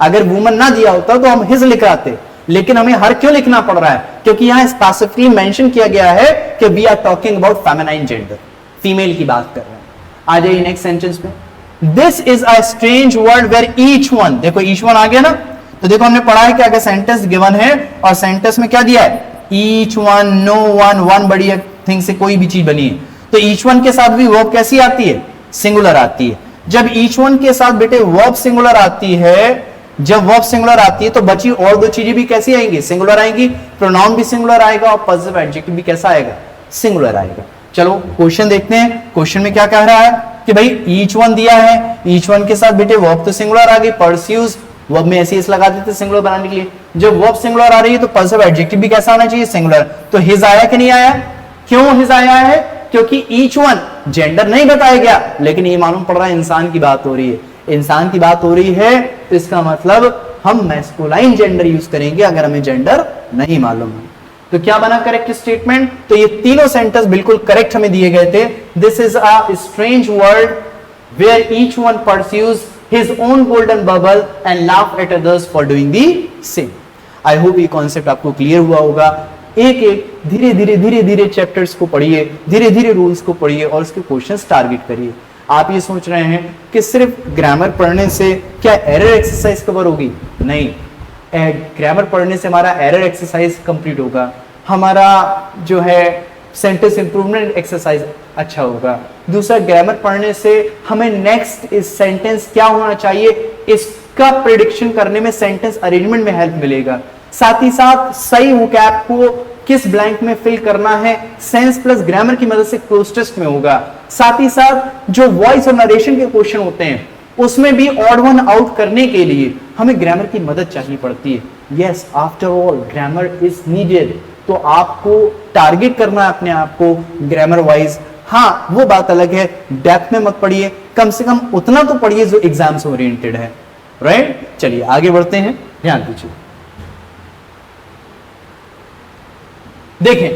अगर वुमन ना दिया होता तो हम हिज लिखाते, लेकिन हमें हर क्यों लिखना पड़ रहा है? क्योंकि यहां स्पेसिफिकली मेंशन किया गया है कि we are talking about feminine gender, female की बात कर रहे हैं। आ जाइए नेक्स्ट सेंटेंस में, this is a strange word where each one, देखो ईच वन आ गया ना, तो देखो हमने पढ़ा है कि अगर सेंटेंस गिवन है और सेंटेंस में क्या दिया है, each one, no one, one बड़ी थिंग से कोई भी चीज बनी है, तो ईच वन के साथ भी वर्ब कैसी आती है, सिंगुलर आती है। जब ईच वन के साथ बेटे वर्ब सिंगुलर आती है, जब वर्ब सिंगुलर आती है तो बची और दो चीजें भी कैसी आएंगी, सिंगुलर आएंगी, प्रोनाउन भी सिंगुलर आएगा और पॉजिटिव एडजेक्टिव भी कैसा आएगा, सिंगुलर आएगा। चलो क्वेश्चन देखते हैं, क्वेश्चन में क्या कह रहा है कि भाई ईच वन दिया है, ईच वन के साथ बेटे वर्ब तो सिंगुलर आ गई, परस्यूज वर्ब में ऐसे लगा देते सिंगुलर बनाने के लिए, जब वर्ब सिंगुलर आ रही है तो पॉजिटिव एडजेक्टिव भी कैसा आना चाहिए, सिंगुलर। तो हिज आया कि नहीं आया, क्यों हिज आया है, क्योंकि ईच वन जेंडर नहीं बताया गया, लेकिन ये मालूम पड़ रहा है इंसान की बात हो रही है, इंसान की बात हो रही है, तो इसका मतलब हम मैस्कुलाइन जेंडर यूज करेंगे अगर हमें जेंडर नहीं मालूम है। तो क्या बना करेक्ट स्टेटमेंट, तो ये तीनों सेंटेंस बिल्कुल करेक्ट हमें दिए गए थे। This is a strange world where each one pursues his own golden bubble and laugh at others for doing the same. I hope ये कॉन्सेप्ट आपको क्लियर हुआ होगा। एक एक धीरे धीरे धीरे धीरे चैप्टर्स को पढ़िए, धीरे धीरे रूल्स को पढ़िए और उसके क्वेश्चंस टारगेट करिए। आप ये सोच रहे हैं कि सिर्फ ग्रामर पढ़ने से क्या एरर एक्सरसाइज कवर होगी, नहीं, ग्रामर पढ़ने से हमारा एरर एक्सरसाइज कंप्लीट होगा, हमारा जो है सेंटेंस इंप्रूवमेंट एक्सरसाइज अच्छा होगा। दूसरा, ग्रामर पढ़ने से हमें नेक्स्ट इस सेंटेंस क्या होना चाहिए इसका प्रेडिक्शन करने में, सेंटेंस अरेंजमेंट में हेल्प मिलेगा। साथ ही साथ सही वोकैब को किस ब्लैंक में फिल करना है, सेंस प्लस ग्रामर की मदद से क्लोज टेस्ट में होगा। साथ ही साथ जो वॉइस और नरेशन के क्वेश्चन होते हैं उसमें भी ऑड वन आउट करने के लिए हमें ग्रामर की मदद चाहिए पड़ती है। Yes, after all grammar is needed, तो आपको टारगेट करना है अपने आप को ग्रामर वाइज। हाँ, वो बात अलग है, डेप्थ में मत पढ़िए, कम से कम उतना तो पढ़िए जो एग्जाम से ओरिएंटेड है, राइट। चलिए आगे बढ़ते हैं, ध्यान दीजिए। देखें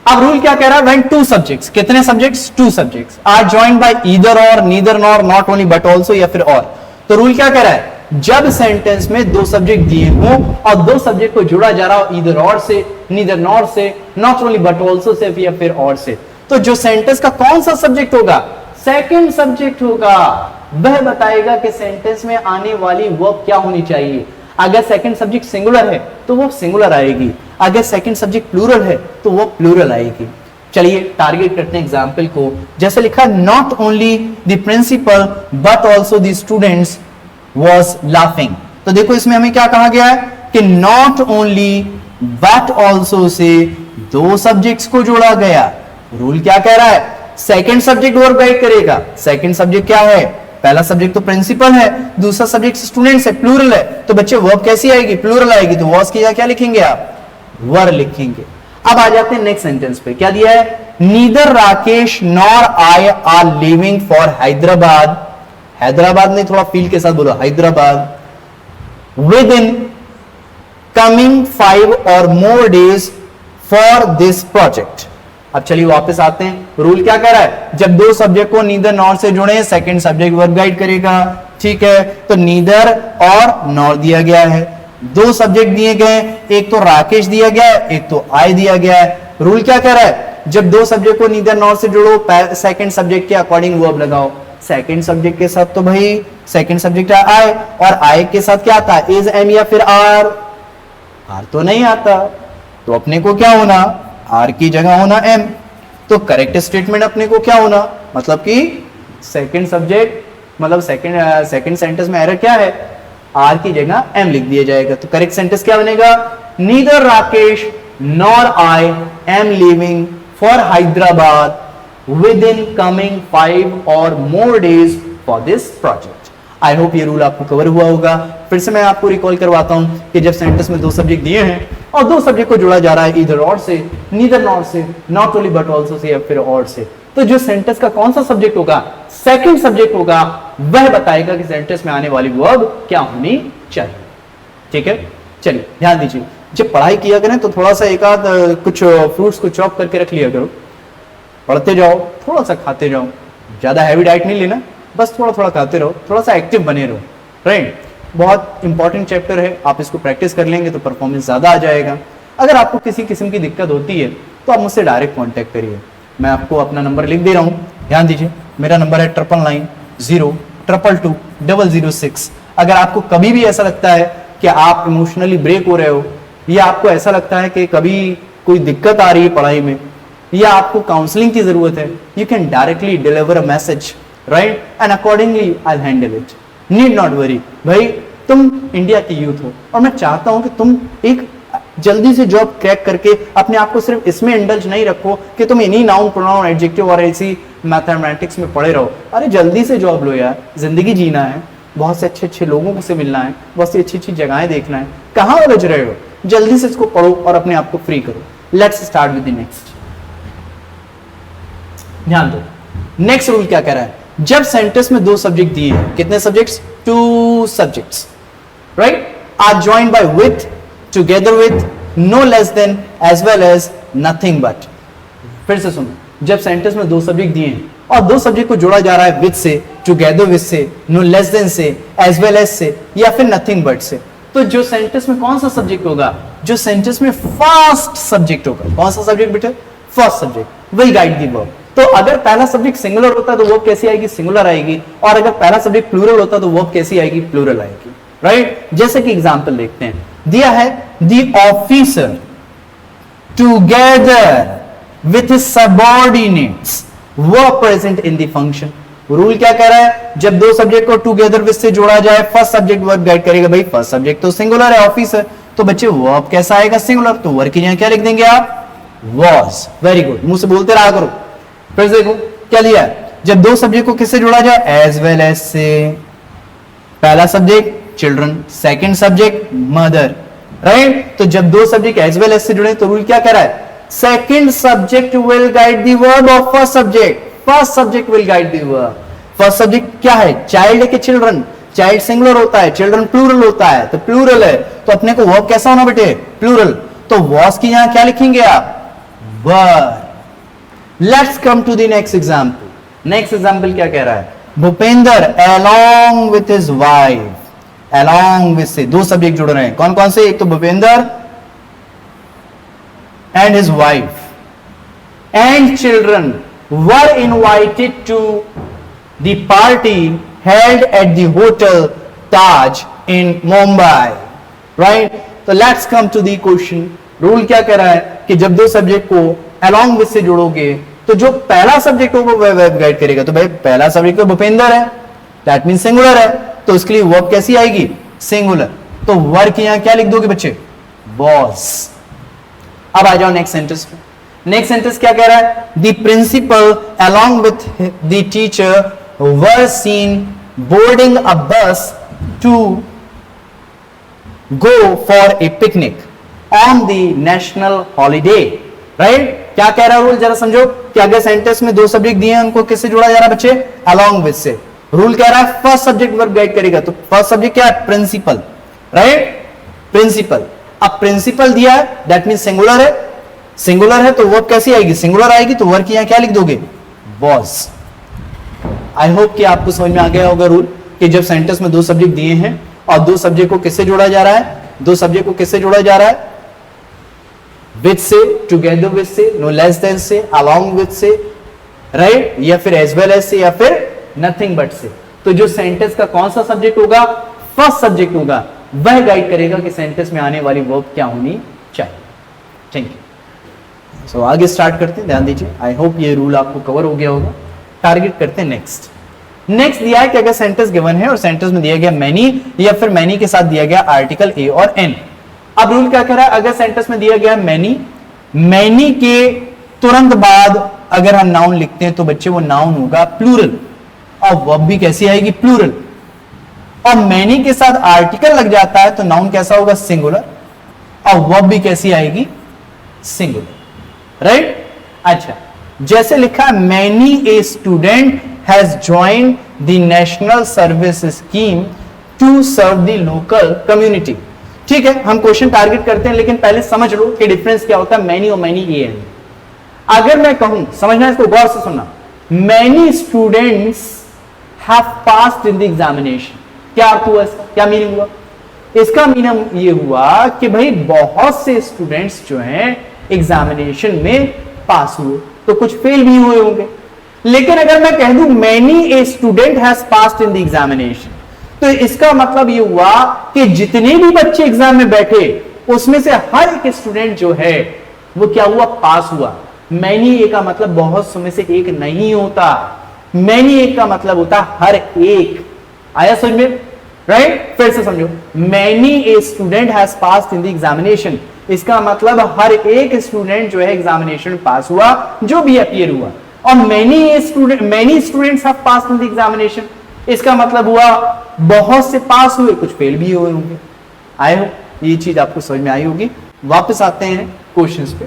अब रूल क्या कह रहा है, व्हेन टू सब्जेक्ट्स, कितने subjects, two subjects are joined by either or, neither nor, not only but also, या फिर और। तो रूल क्या कह रहा है, जब सेंटेंस में दो सब्जेक्ट दिए हों और दो सब्जेक्ट को जोड़ा जा रहा हो ईदर और से, नीदर नॉर से, not only but also say, या फिर और से, तो जो सेंटेंस का कौन सा सब्जेक्ट होगा, सेकंड सब्जेक्ट होगा। वह बताएगा कि सेंटेंस में आने वाली वर्ब क्या होनी चाहिए। अगर सेकंड सब्जेक्ट सिंगुलर है तो वो सिंगुलर आएगी, अगर सेकंड सब्जेक्ट प्लूरल है तो वो प्लूरल आएगी। चलिए टारगेट करते हैं एग्जाम्पल को, जैसे लिखा not only the principal but also the students was laughing. तो देखो इसमें हमें क्या कहा गया है कि not only but also say दो सब्जेक्ट्स को जोड़ा गया। रूल क्या कह रहा है, सेकंड सब्जेक्ट वर्ब गाइड करेगा। सेकंड सब्जेक्ट क्या है, पहला सब्जेक्ट तो प्रिंसिपल है, दूसरा सब्जेक्ट स्टूडेंट्स है, प्लूरल है, तो बच्चे वर्ब कैसी आएगी, प्लूरल आएगी, तो वॉज की जगह क्या लिखेंगे आप, वर लिखेंगे। अब आ जाते हैं नेक्स्ट सेंटेंस पे, क्या दिया है, neither Rakesh nor I R living for Hyderabad, Hyderabad में थोड़ा फील के साथ बोलो, हैदराबाद, विद इन कमिंग 5 और more days for this project. अब चलिए वापस आते हैं, रूल क्या कह रहा है, जब दो सब्जेक्ट को नीदर नॉर से जुड़े, सेकंड सब्जेक्ट वर्ब गाइड करेगा, ठीक है। तो नीदर और नॉर दिया गया है, दो सब्जेक्ट दिए गए, एक तो राकेश दिया गया है, एक तो आई दिया गया है। रूल क्या कह रहा है, जब दो सब्जेक्ट को नीदर नॉर से जोड़ो, सेकंड सब्जेक्ट के अकॉर्डिंग वर्ब लगाओ। सेकंड सब्जेक्ट के साथ तो भाई सेकंड सब्जेक्ट है आई, और आई के साथ क्या आता है, इज, एम या फिर आर, आर तो नहीं आता, तो अपने को क्या होना, आर की जगह होना एम। तो करेक्ट स्टेटमेंट अपने को क्या होना, मतलब कि सेकंड सब्जेक्ट, मतलब सेकंड सेंटेंस में एरर क्या है, आर की जगह एम लिख दिया जाएगा। तो करेक्ट सेंटेंस क्या बनेगा, neither Rakesh nor I am living for Hyderabad with in coming 5 और more days for this project. I hope ये रूल आपको कवर हुआ होगा। फिर से मैं आपको रिकॉल करवाता हूं कि जब सेंटेंस में दो सब्जेक्ट दिए हैं और दो सब्जेक्ट को जोड़ा जा रहा है ईदर और से, नीदर नॉर से, not only but also say, या फिर और से, तो जो सेंटेंस का कौन सा सब्जेक्ट होगा, सेकंड सब्जेक्ट होगा, वह बताएगा कि सेंटेंस में आने वाली वर्ब क्या होनी चाहिए। ठीक है, चलिए ध्यान दीजिए, जब पढ़ाई किया करें तो थोड़ा सा एक आध कुछ फ्रूट्स को चॉप करके रख लिया करो, पढ़ते जाओ, थोड़ा सा खाते जाओ, ज्यादा हैवी डाइट नहीं लेना, बस थोड़ा थोड़ा खाते रहो, थोड़ा सा एक्टिव बने रहो, राइट। बहुत इंपॉर्टेंट चैप्टर है, आप इसको प्रैक्टिस कर लेंगे तो परफॉर्मेंस ज्यादा आ जाएगा। अगर आपको किसी किस्म की दिक्कत होती है तो आप मुझसे डायरेक्ट कांटेक्ट करिए। मैं आपको अपना नंबर लिख दे रहा हूँ, ध्यान दीजिए। मेरा नंबर है 9990222006। अगर आपको कभी भी ऐसा लगता है कि आप इमोशनली ब्रेक हो रहे हो, या आपको ऐसा लगता है कि कभी कोई दिक्कत आ रही है पढ़ाई में, या आपको काउंसलिंग की जरूरत है, you can directly deliver a message, right, and accordingly I handle it. Need not worry. भाई तुम इंडिया के यूथ हो और मैं चाहता हूं कि तुम एक जल्दी से जॉब क्रैक करके अपने आप को सिर्फ इसमें इंडल्ज नहीं रखो कि तुम इन्हीं नाउन प्रोनाउन एडजेक्टिव और ऐसी मैथमेटिक्स में पड़े रहो। अरे जल्दी से जॉब लो यार, जिंदगी जीना है, बहुत से अच्छे अच्छे लोगों से मिलना है, बहुत सी अच्छी अच्छी जगहें देखना है। कहाँ उलझ रहे हो? जल्दी से इसको पढ़ो और अपने आप को फ्री करो। Let's start with the next. ध्यान दो, नेक्स्ट रूल क्या कह रहा है? जब सेंटेंस में दो सब्जेक्ट दिए हैं, कितने subjects? 2 subjects, right, are joined by with, together with, no less than, as well as, nothing but. फिर से सुनो, जब सेंटेंस में 2 सब्जेक्ट दिए हैं और 2 सब्जेक्ट को जोड़ा जा रहा है विथ से, टुगेदर विथ से, नो लेस देन से, एज वेल एज से, या फिर नथिंग बट से, तो जो सेंटेंस में कौन सा सब्जेक्ट होगा? जो सेंटेंस में फर्स्ट सब्जेक्ट होगा। कौन सा सब्जेक्ट बेटे? First subject, will guide the verb. तो अगर पहला सब्जेक्ट सिंगुलर होता तो वर्ब कैसी आएगी? सिंगुलर आएगी। और अगर पहला सब्जेक्ट प्लूरल होता तो वर्ब कैसी आएगी? प्लूरल आएगी, राइट। जैसे कि एग्जांपल देखते हैं, दिया है the officer together with his subordinates were present in the function. Rule क्या कह रहा है? जब 2 सब्जेक्ट को टुगेदर विथ से जोड़ा जाए, फर्स्ट सब्जेक्ट वर्ब गाइड करेगा। भाई फर्स्ट सब्जेक्ट तो सिंगुलर है, ऑफिसर, तो बच्चे वर्ब कैसा आएगा? सिंगुलर। तो वर्ब की जगह क्या लिख देंगे आप? वॉज। वेरी गुड, मुंह से बोलते रहा करो। फिर देखो क्या लिया है, जब 2 सब्जेक्ट को किससे जोड़ा जाए? एज वेल एज से। पहला subject children, second subject mother, right. तो जब 2 सब्जेक्ट एज वेल एज से जुड़े तो रूल क्या कह रहा है? Second subject will guide the verb of first subject. First subject will guide the verb. First subject क्या है? चाइल्ड है कि चिल्ड्रन? चाइल्ड सिंगुलर होता है, चिल्ड्रन प्लूरल होता है, तो प्लूरल है, तो अपने को वर्ब कैसा होना बेटे? प्लूरल। तो वॉज की यहां क्या लिखेंगे आप? Were. Let's come to the next example. Next example क्या कह रहा है? Bhupendra along with his wife, along with से 2 सब्जेक्ट जुड़ रहे हैं। कौन कौन से? एक तो Bhupendra and his wife and children were invited to the party held at the hotel Taj in Mumbai, right? तो let's come to the question. Rule क्या कह रहा है कि जब 2 सब्जेक्ट को along with से जोड़ोगे तो जो पहला सब्जेक्ट होगा वह वर्ब गाइड करेगा। तो भाई पहला सब्जेक्ट तो भूपेंद्र है, दैट मीन सिंगुलर है, तो इसके लिए वर्ब कैसी आएगी? सिंगुलर। तो वर्ब की यहां क्या लिख दोगे बच्चे? वॉज। अब आ जाओ नेक्स्ट सेंटेंस पे। नेक्स्ट सेंटेंस क्या कह रहा है? The principal along with the teacher were seen boarding a bus to go for a picnic on the national holiday, right? क्या कह रहा है रूल? जरा समझो कि अगर सेंटेंस में 2 सब्जेक्ट दिए हैं उनको किससे जोड़ा जा रहा है बच्चे? along with से। रूल कह रहा है फर्स्ट सब्जेक्ट वर्ब गाइड करेगा, तो फर्स्ट सब्जेक्ट क्या है? Principal, right, principal. अब प्रिंसिपल दिया है, दैट मीन सिंगुलर है, सिंगुलर है तो वर्ब कैसी आएगी? सिंगुलर आएगी। तो वर्ब की यहां क्या लिख दोगे? वॉज। आई होप कि आपको समझ में आ गया होगा रूल कि जब सेंटेंस में 2 सब्जेक्ट दिए हैं और 2 सब्जेक्ट को किससे जोड़ा जा रहा है? 2 सब्जेक्ट को किससे जोड़ा जा रहा है? विथ से, टुगेदर विथ से, नो लेस देन से, अलोंग विथ से, राइट, या फिर एज वेल एज से, या फिर नथिंग बट से। तो जो सेंटेंस का कौन सा सब्जेक्ट होगा? फर्स्ट सब्जेक्ट होगा, वह गाइड करेगा कि सेंटेंस में आने वाली वर्ब क्या होनी चाहिए। Thank you. सो आगे स्टार्ट करते हैं, ध्यान दीजिए। आई होप ये रूल आपको कवर हो गया होगा। टारगेट करते हैं नेक्स्ट। नेक्स्ट दिया है कि अगर सेंटेंस गिवन है और सेंटेंस में दिया गया मैनी या फिर मैनी के साथ दिया गया आर्टिकल ए और एन। अब रूल क्या कह रहा है? अगर सेंटेंस में दिया गया मैनी, मैनी के तुरंत बाद अगर हम नाउन लिखते हैं तो बच्चे वो नाउन होगा प्लूरल और वर्ब भी कैसी आएगी? प्लूरल। और मैनी के साथ आर्टिकल लग जाता है तो नाउन कैसा होगा? सिंगुलर, और वर्ब भी कैसी आएगी? Singular, right. अच्छा, जैसे लिखा है many a student has joined the national service scheme to serve the local community. ठीक है, हम क्वेश्चन टारगेट करते हैं, लेकिन पहले समझ लो कि डिफरेंस क्या होता है मैनी और मैनी ए एन। अगर मैं कहूं, समझना इसको गौर से सुनना, many students have passed in the examination, क्या अर्थ हुआ इसका, क्या मीनिंग हुआ? इसका मीनिंग ये हुआ कि भाई बहुत से स्टूडेंट्स जो हैं एग्जामिनेशन में पास हुए, तो कुछ फेल भी हुए होंगे। लेकिन अगर मैं कह दूं many a student has passed in the examination, तो इसका मतलब ये हुआ कि जितने भी बच्चे एग्जाम में बैठे उसमें से हर एक स्टूडेंट जो है वो क्या हुआ, पास हुआ। मैनी ए का मतलब बहुत में से एक नहीं होता, मैनी ए का मतलब होता हर एक। आया समझ में? राइट, फिर से समझो, many a student has passed in the examination, इसका मतलब हर एक स्टूडेंट जो है एग्जामिनेशन पास हुआ, जो भी अपीयर हुआ। और many students have passed in the examination, इसका मतलब हुआ बहुत से पास हुए, कुछ फेल भी हुए होंगे। आए हो, ये चीज आपको समझ में आई होगी। वापस आते हैं क्वेश्चंस पे।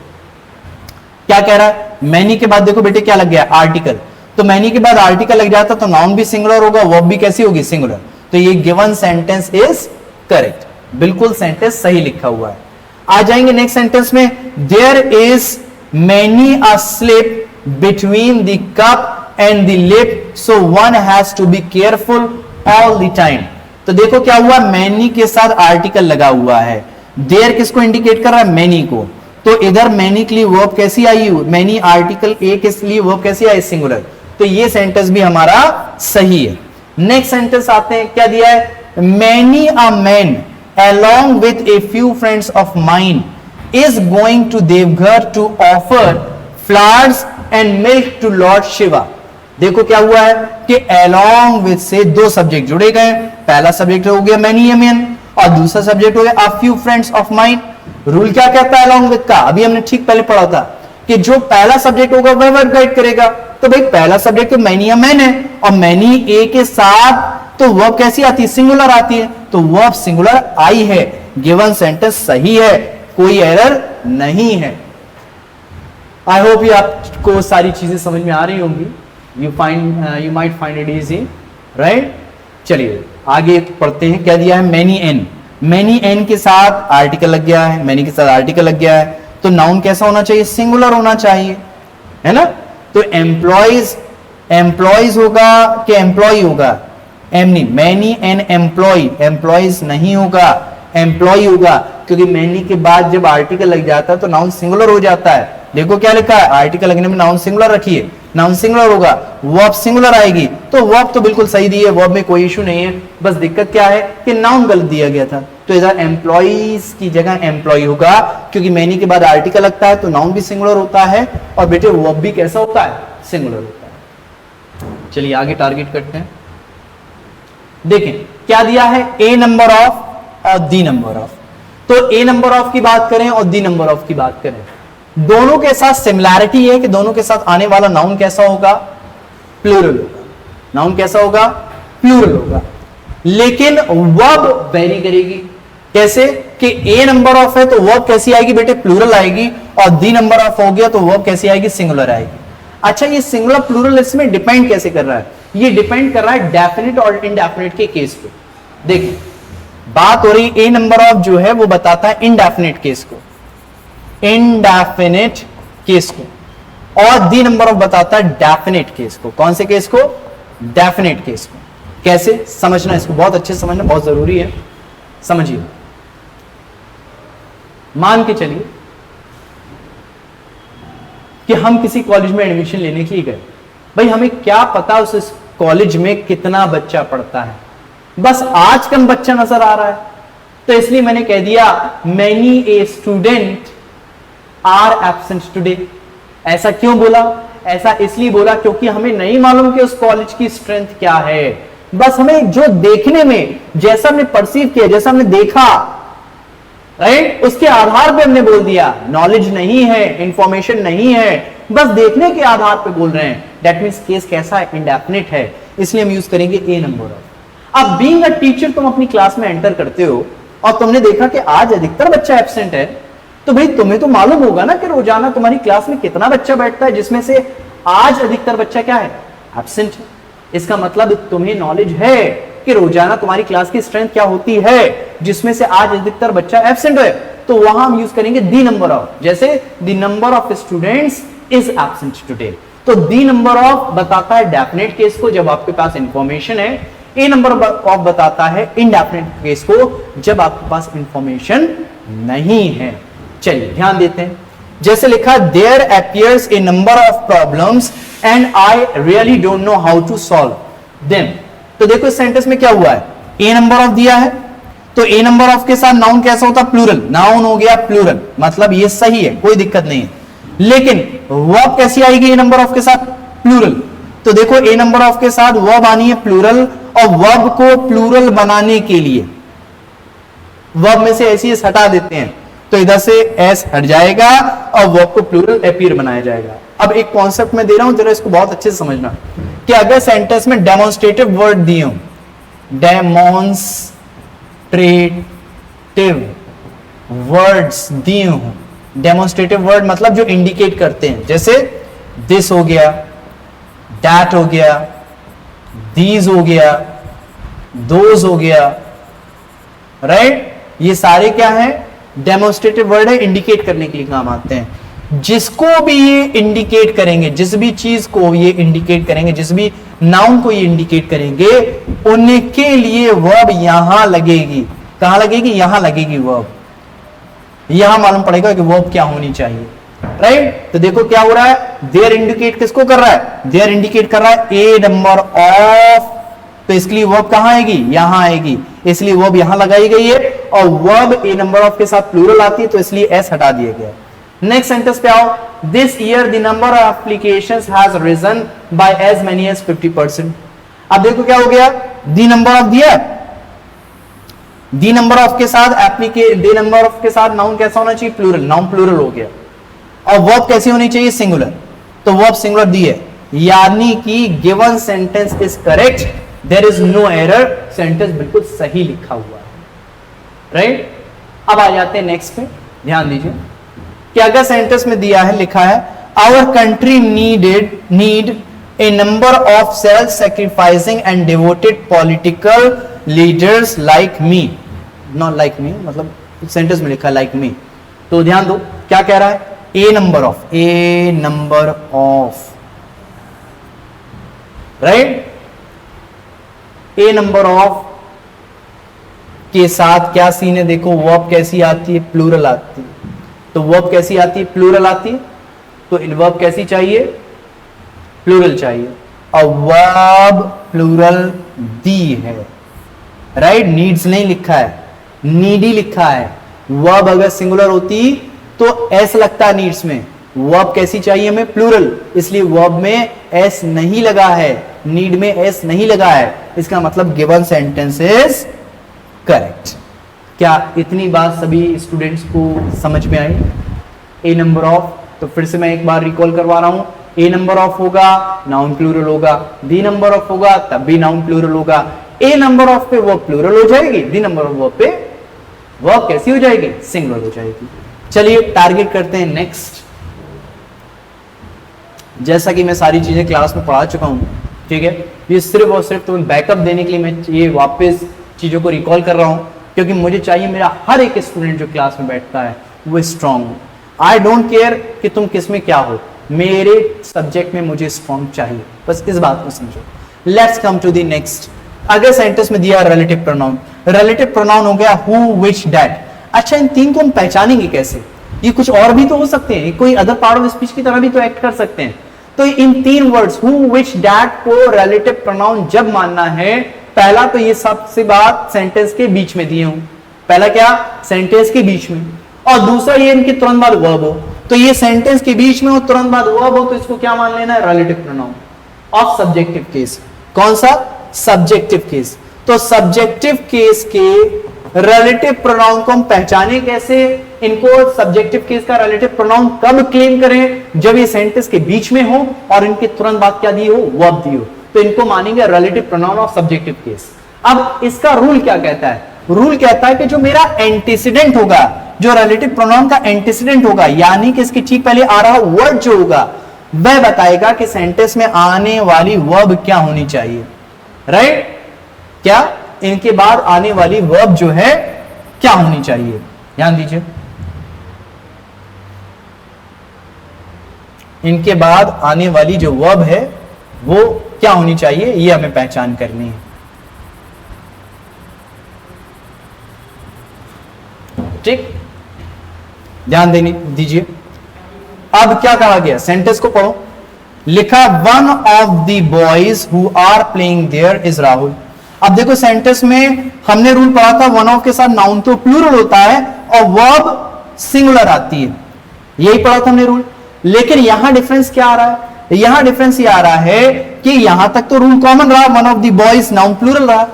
क्या कह रहा है? मैनी के बाद देखो बेटे क्या लग गया, आर्टिकल। तो मैनी के बाद आर्टिकल लग जाता तो नाउन भी सिंगुलर होगा, वर्ब भी कैसी होगी, सिंगुलर। तो ये गिवन सेंटेंस इज करेक्ट, बिल्कुल सेंटेंस सही लिखा हुआ है। आ जाएंगे नेक्स्ट सेंटेंस में, there is many a slip between the cup and the lip, so one has to be careful all the time. तो देखो क्या हुआ, मैनी के साथ आर्टिकल लगा हुआ है। देयर किसको इंडिकेट कर रहा है, मैनी को। तो इधर मैनी के लिए वर्ब कैसी आई, मैनी आर्टिकल ए के लिए वर्ब कैसी आई, सिंगुलर। तो ये सेंटेंस भी हमारा सही है। नेक्स्ट सेंटेंस आते हैं, क्या दिया है, many a man along with a few friends of mine is going to Devghar to offer flowers and milk to Lord Shiva। देखो क्या हुआ है कि along with से दो सब्जेक्ट जुड़े गए। पहला सब्जेक्ट हो गया many a man और दूसरा सब्जेक्ट हो गया a few friends of mine। Rule क्या कहता है along with का, अभी हमने ठीक पहले पढ़ा था कि जो पहला सब्जेक्ट होगा वह वर्ब गाइड करेगा। तो भाई पहला सब्जेक्ट तो many a man है और many a के साथ तो वर्ब कैसी आती है, सिंगुलर आती है। तो वर्ब सिंगुलर आई है, गिवन सेंटेंस सही है, कोई एरर नहीं है। आई होप ये आपको सारी चीजें समझ में आ रही होंगी। You might find it easy, right. चलिए आगे पढ़ते हैं, क्या दिया है, मैनी एन। मैनी एन के साथ आर्टिकल लग गया है, मैनी के साथ आर्टिकल लग गया है, तो नाउन कैसा होना चाहिए, सिंगुलर होना चाहिए, है ना। तो एम्प्लॉइज, एम्प्लॉइज होगा कि एम्प्लॉय होगा, एमनी, मैनी एन एम्प्लॉय, एम्प्लॉइज नहीं होगा, एम्प्लॉय होगा, क्योंकि मैनी के बाद जब आर्टिकल लग जाता है तो नाउन सिंगुलर हो जाता है। देखो क्या लिखा है, आर्टिकल लगने में नाउन सिंगुलर रखिए, नाउन सिंगुलर होगा, वर्ब सिंगुलर आएगी। तो वर्ब तो बिल्कुल सही दी है, वर्ब में कोई इशू नहीं है, बस दिक्कत क्या है कि नाउन गलत दिया गया था। तो इधर एम्प्लॉइज की जगह एम्प्लॉय होगा, क्योंकि मैनी के बाद आर्टिकल लगता है तो नाउन भी सिंगुलर होता है और बेटे वर्ब भी कैसा होता है, सिंगुलर होता है। चलिए आगे टारगेट करते हैं। देखें क्या दिया है, ए नंबर ऑफ और दी नंबर ऑफ। तो ए नंबर ऑफ की बात करें और दी नंबर ऑफ की बात करें, दोनों के साथ सिमिलैरिटी है कि दोनों के साथ आने वाला नाउन कैसा होगा, प्लूरल होगा। नाउन कैसा होगा, प्लूरल होगा, लेकिन वर्ब वेरी करेगी। कैसे कि ए नंबर ऑफ है तो वर्ब कैसी आएगी बेटे, प्लूरल आएगी, और दी नंबर ऑफ हो गया तो वर्ब कैसी आएगी, सिंगुलर आएगी। अच्छा ये सिंगुलर प्लूरल इसमें डिपेंड कैसे कर रहा है, ये डिपेंड कर रहा है डेफिनेट और इनडेफिनेट के केस पे। देखिए बात हो रही ए नंबर ऑफ जो है वो बताता है इनडेफिनेट केस को, इनडेफिनेट केस को, और दी नंबर ऑफ बताता है डेफिनेट केस को। कौन से केस को, डेफिनेट केस को। कैसे समझना, इसको बहुत अच्छे से समझना बहुत जरूरी है, समझिए। मान के चलिए कि हम किसी कॉलेज में एडमिशन लेने के लिए गए, भाई हमें क्या पता उस कॉलेज में कितना बच्चा पढ़ता है, बस आज कम बच्चा नजर आ रहा है, तो इसलिए मैंने कह दिया many a student are absent today. ऐसा क्यों बोला, ऐसा इसलिए बोला क्योंकि हमें नहीं मालूम कि उस कॉलेज की स्ट्रेंथ क्या है, बस हमें जो देखने में, जैसा हमने परसीव किया, जैसा हमने देखा, राइट, उसके आधार पे हमने बोल दिया। नॉलेज नहीं है, इंफॉर्मेशन नहीं है, बस देखने के आधार पे बोल रहे हैं। दैट मींस केस कैसा है, इंडेफिनिट है, इसलिए हम यूज करेंगे ए नंबर ऑफ। अब बीइंग अ टीचर तुम अपनी क्लास में एंटर करते हो और तुमने देखा कि आज अधिकतर बच्चा एब्सेंट है, तो भाई तुम्हें तो मालूम होगा ना कि रोजाना तुम्हारी क्लास में कितना बच्चा बैठता है, जिसमें से आज अधिकतर बच्चा क्या है, एब्सेंट है। इसका मतलब तुम्हें नॉलेज है कि रोजाना तुम्हारी क्लास की स्ट्रेंथ क्या होती है, जिसमें से आज अधिकतर बच्चा एब्सेंट है। तो वहां हम यूज करेंगे दी नंबर ऑफ, जैसे the number of students is absent today. तो दी नंबर ऑफ बताता है डेफिनेट केस को, जब आपके पास इंफॉर्मेशन है, ए नंबर ऑफ बताता है इंडेफिनिट केस को, जब आपके पास इंफॉर्मेशन नहीं है। चलिए ध्यान देते हैं, जैसे लिखा there appears a number of problems and I really don't know how to solve them. तो देखो इस सेंटेंस में क्या हुआ है, ए नंबर ऑफ दिया है, तो ए नंबर ऑफ के साथ नाउन कैसा होता है, प्लूरल, नाउन हो गया प्लूरल, मतलब ये सही है, कोई दिक्कत नहीं है। लेकिन वर्ब कैसी आएगी ए नंबर ऑफ के साथ, प्लूरल। तो देखो ए नंबर ऑफ के साथ वर्ब आनी है प्लूरल, और वर्ब को प्लूरल बनाने के लिए वर्ब में से ऐसी एस हटा देते हैं, तो इधर से एस हट जाएगा और वर्ब को प्लूरल अपीयर बनाया जाएगा। अब एक कॉन्सेप्ट में दे रहा हूं, जरा इसको बहुत अच्छे से समझना कि अगर सेंटेंस में डेमोन्स्ट्रेटिव वर्ड दिए हो, डेमोन्स्ट्रेटिव वर्ड्स दिए हो, डेमोन्स्ट्रेटिव वर्ड मतलब जो इंडिकेट करते हैं, जैसे दिस हो गया, दैट हो गया, दीज हो गया, दोज हो गया, राइट, ये सारे क्या है, डेमोन्स्ट्रेटिव वर्ड है, इंडिकेट करने के लिए काम आते हैं। जिसको भी ये इंडिकेट करेंगे, जिस भी चीज को ये इंडिकेट करेंगे, जिस भी नाउन को ये इंडिकेट करेंगे, उनके लिए वर्ब यहां लगेगी। कहां लगेगी, यहां लगेगी वर्ब। यहां मालूम पड़ेगा कि वर्ब क्या होनी चाहिए, राइट। तो देखो क्या हो रहा है, देयर इंडिकेट किसको कर रहा है, देयर इंडिकेट कर रहा है ए नंबर ऑफ, तो इसके लिए वर्ब कहां आएगी, यहां आएगी, इसलिए वर्ब यहां लगाई गई है, और वर्ब ए नंबर ऑफ के साथ प्लूरल आती है, तो इसलिए एस हटा दिया गया। नेक्स्ट सेंटेंस पे आओ, this year the number of applications has risen by as many as 50%। अब देखो क्या हो गया, दी नंबर ऑफ दिया, दी नंबर ऑफ के साथ दी नंबर ऑफ के साथ नाउन कैसा होना चाहिए, प्लूरल, नाउन प्लूरल हो गया, और वर्ब कैसी होनी चाहिए, सिंगुलर, तो वर्ब सिंगुलर दी है, यानी कि given sentence is correct, there is no error, sentence बिल्कुल सही लिखा हुआ है, राइट। अब आ जाते हैं नेक्स्ट पे, ध्यान दीजिए कि अगर सेंटेंस में दिया है, लिखा है our country need a number of self sacrificing and devoted political leaders like me, not like me, मतलब सेंटेंस में लिखा है लाइक मी, तो ध्यान दो क्या कह रहा है, a number of, a number of, right, a number of के साथ क्या सीन है, देखो वर्ब कैसी आती है, प्लूरल आती है, तो वर्ब कैसी आती है, प्लूरल आती है, तो वर्ब कैसी चाहिए, प्लूरल चाहिए, और वर्ब प्लूरल दी है, राइट, नीड्स नहीं लिखा है, नीडी लिखा है। वर्ब अगर सिंगुलर होती तो एस लगता है नीड्स में, वर्ब कैसी चाहिए हमें, प्लूरल, इसलिए वर्ब में एस नहीं लगा है, नीड में एस नहीं लगा है, इसका मतलब गिवन सेंटेंस इज करेक्ट। क्या इतनी बात सभी स्टूडेंट्स को समझ में आई, ए नंबर ऑफ, तो फिर से मैं एक बार रिकॉल करवा रहा हूं, ए नंबर ऑफ होगा नाउन प्लूरल होगा, दी नंबर ऑफ होगा तब भी नाउन प्लूरल होगा, ए नंबर ऑफ पे वर्ब प्लूरल हो जाएगी, दी नंबर ऑफ वर्ब पे वर्ब कैसी हो जाएगी, सिंगुलर हो जाएगी। चलिए टारगेट करते हैं नेक्स्ट, जैसा कि मैं सारी चीजें क्लास में पढ़ा चुका हूं, ठीक है, ये सिर्फ और सिर्फ तुम्हें बैकअप देने के लिए मैं ये वापस चीजों को रिकॉल कर रहा हूं, क्योंकि मुझे चाहिए मेरा हर एक स्टूडेंट जो क्लास में बैठता है वो स्ट्रांग हो। आई डोंट केयर कि तुम किस में क्या हो, मेरे सब्जेक्ट में मुझे स्ट्रांग चाहिए, बस इस बात को समझो। Let's come to the next. अगर सेंटेंस में दिया रिलेटिव प्रोनाउन, रिलेटिव प्रोनाउन हो गया हु, व्हिच, दैट। अच्छा, इन तीन को हम पहचानेंगे कैसे, ये कुछ और भी तो हो सकते हैं, कोई अदर पार्ट ऑफ स्पीच की तरह भी तो एक्ट कर सकते हैं। तो इन तीन वर्ड्स हु, व्हिच, दैट को रिलेटिव प्रोनाउन जब मानना है, पहला तो ये सबसे बात सेंटेंस के बीच में दिए हूं, पहला क्या, सेंटेंस के बीच में, और दूसरा ये इनके तुरंत बाद वर्ब हो, तो ये सेंटेंस के बीच में हो तुरंत बाद वर्ब हो, तो इसको क्या मान लेना है, relative pronoun of subjective case. कौन सा, सब्जेक्टिव केस। तो सब्जेक्टिव केस के रिलेटिव प्रोनाउन को हम पहचाने कैसे, इनको सब्जेक्टिव केस का रिलेटिव प्रोनाउन कब क्लेम करें, जब ये सेंटेंस के बीच में हो और इनके तुरंत बाद क्या दी हो, वर्ब दी हो, तो इनको मानेंगे relative pronoun of subjective case. अब इसका रूल क्या कहता है, रूल कहता है कि जो मेरा एंटीसीडेंट होगा, जो रिलेटिव प्रोनाउन का एंटीसीडेंट होगा, यानी कि इसके ठीक पहले आ रहा वर्ड जो होगा, वह बताएगा कि सेंटेंस में आने वाली वर्ब क्या होनी चाहिए, राइट। क्या इनके बाद आने वाली वर्ब जो है क्या होनी चाहिए, ध्यान दीजिए, इनके बाद आने वाली जो वर्ब है वो क्या होनी चाहिए, ये हमें पहचान करनी है। ठीक, ध्यान देने दीजिए। अब क्या कहा गया, सेंटेंस को पढ़ो। लिखा one of the boys who are playing there is Rahul. अब देखो सेंटेंस में हमने रूल पढ़ा था, वन ऑफ के साथ नाउन तो प्लूरल होता है और वर्ब सिंगुलर आती है, यही पढ़ा था हमने रूल। लेकिन यहां डिफरेंस क्या आ रहा है, यहां डिफरेंस ये आ रहा है कि यहां तक तो रूल कॉमन रहा, one of the boys noun plural रहा,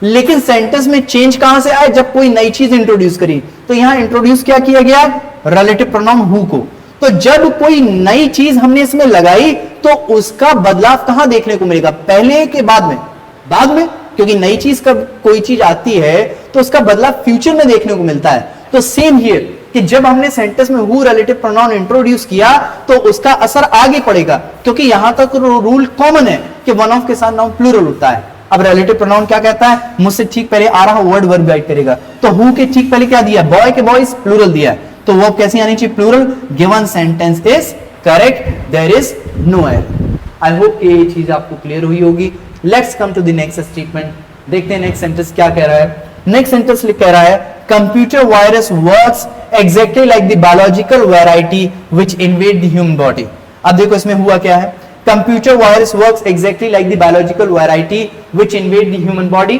लेकिन सेंटेंस में चेंज कहां से आया, जब कोई नई चीज इंट्रोड्यूस करी। तो यहां इंट्रोड्यूस क्या किया गया, रिलेटिव प्रोनाउन हु को। तो जब कोई नई चीज हमने इसमें लगाई तो उसका बदलाव कहां देखने को मिलेगा, पहले के बाद में, बाद में, क्योंकि नई चीज का कोई चीज आती है तो उसका बदलाव फ्यूचर में देखने को मिलता है। तो सेम हियर कि जब हमने सेंटेंस में हु रिलेटिव प्रोनाउन इंट्रोड्यूस किया तो उसका असर आगे पड़ेगा, क्योंकि यहां तक रूल कॉमन है कि वन ऑफ के साथ नाउन प्लूरल होता है। अब रिलेटिव प्रोनाउन क्या कहता है, मुझसे ठीक पहले आ रहा वर्ड वर्ब गाइड करेगा। तो हु के ठीक पहले क्या दिया, बॉय के बॉयज प्लूरल दिया है, तो वर्ब कैसी आनी चाहिए, plural. Given sentence is correct, there is no error. I hope ये चीज आपको क्लियर हुई होगी। Let's come to the next statement, देखते हैं नेक्स्ट सेंटेंस क्या कह रहा है। नेक्स्ट सेंटेंस कह रहा है computer virus works exactly like the biological variety which invade the human body. अब देखो इसमें हुआ क्या है, computer virus works exactly like the biological variety which invade the human body.